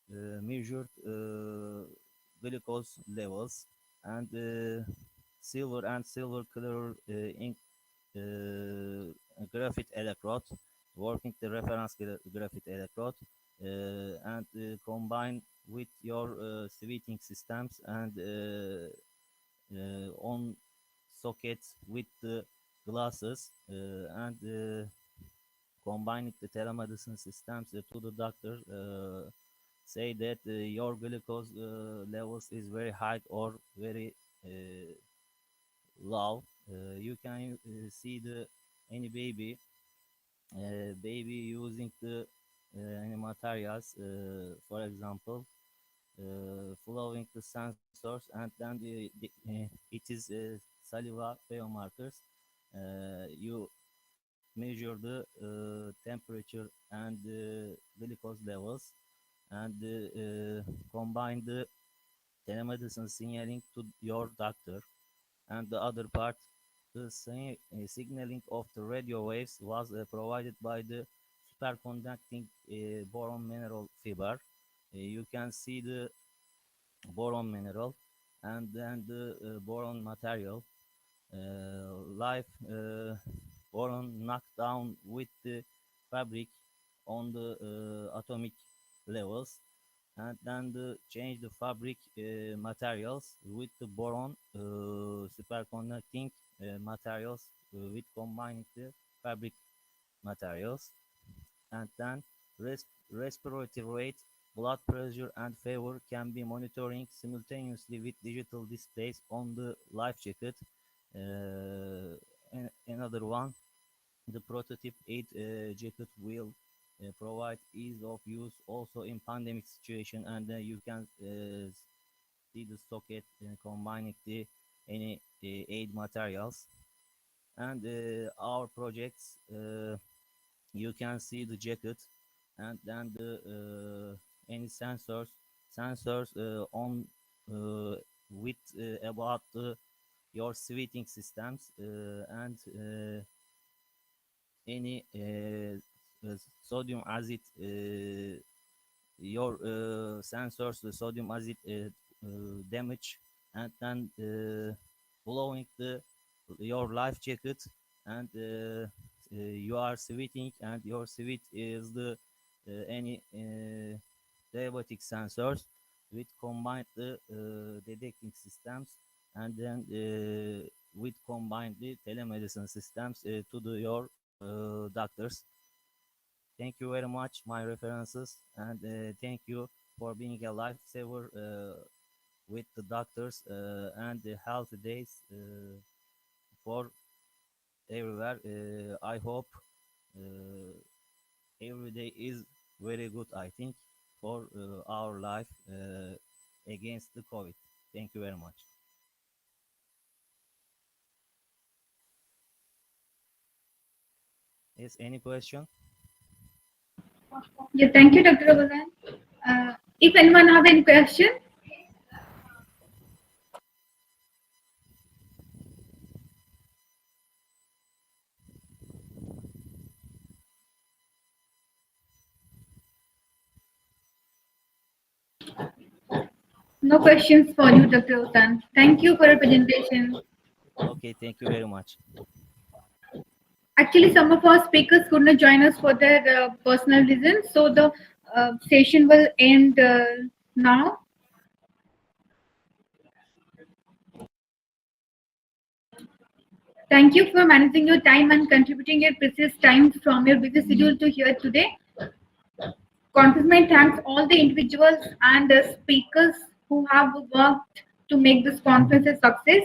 measure glucose levels, and silver and silver color ink graphite electrode, working the reference graphite electrode, and combine with your sweating systems, and on sockets with the glasses, and combining the telemedicine systems to the doctor, say that your glucose levels is very high or very low. You can see the any baby using the any materials, for example, following the sensors, and then it is saliva biomarkers. You measure the temperature and glucose levels, and combine the telemedicine signaling to your doctor. And the other part, the signaling of the radio waves was provided by the superconducting boron mineral fiber. You can see the boron mineral, and then the boron material, live boron knocked down with the fabric on the atomic levels, and then change the fabric materials with the boron superconducting materials with combining the fabric materials. And then respiratory rate, blood pressure, and fever can be monitoring simultaneously with digital displays on the life jacket. And another one, the prototype aid jacket will provide ease of use also in pandemic situation, and you can see the socket combining the any aid materials. And our projects, you can see the jacket, and then the any sensors on with about your sweating systems, and any sodium acid, your sensors, the sodium acid damage, and then blowing the your life jacket, and you are sweating, and your sweat is the any diabetic sensors with combined the detecting systems, and then with combined the telemedicine systems to the your doctors. Thank you very much, my references, and thank you for being a lifesaver with the doctors and the health days for everywhere. I hope uh, every day is very good, I think, for our life against the COVID. Thank you very much. Is any question? Yeah, thank you, Dr. Abuzan. If anyone have any question, no questions for you, Dr. Abuzan. Thank you for your presentation. Okay, thank you very much. Actually, some of our speakers could not join us for their personal reasons, so the session will end now. Thank you for managing your time and contributing your precious time from your busy schedule to here today. Conferencemind thanks all the individuals and the speakers who have worked to make this conference a success.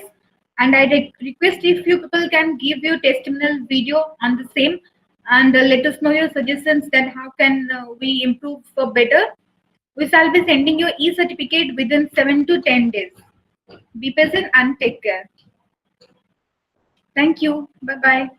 And I request if you people can give your testimonial video on the same and let us know your suggestions that how can we improve for better. We shall be sending you e-certificate within 7 to 10 days. Be patient and take care. Thank you. Bye-bye.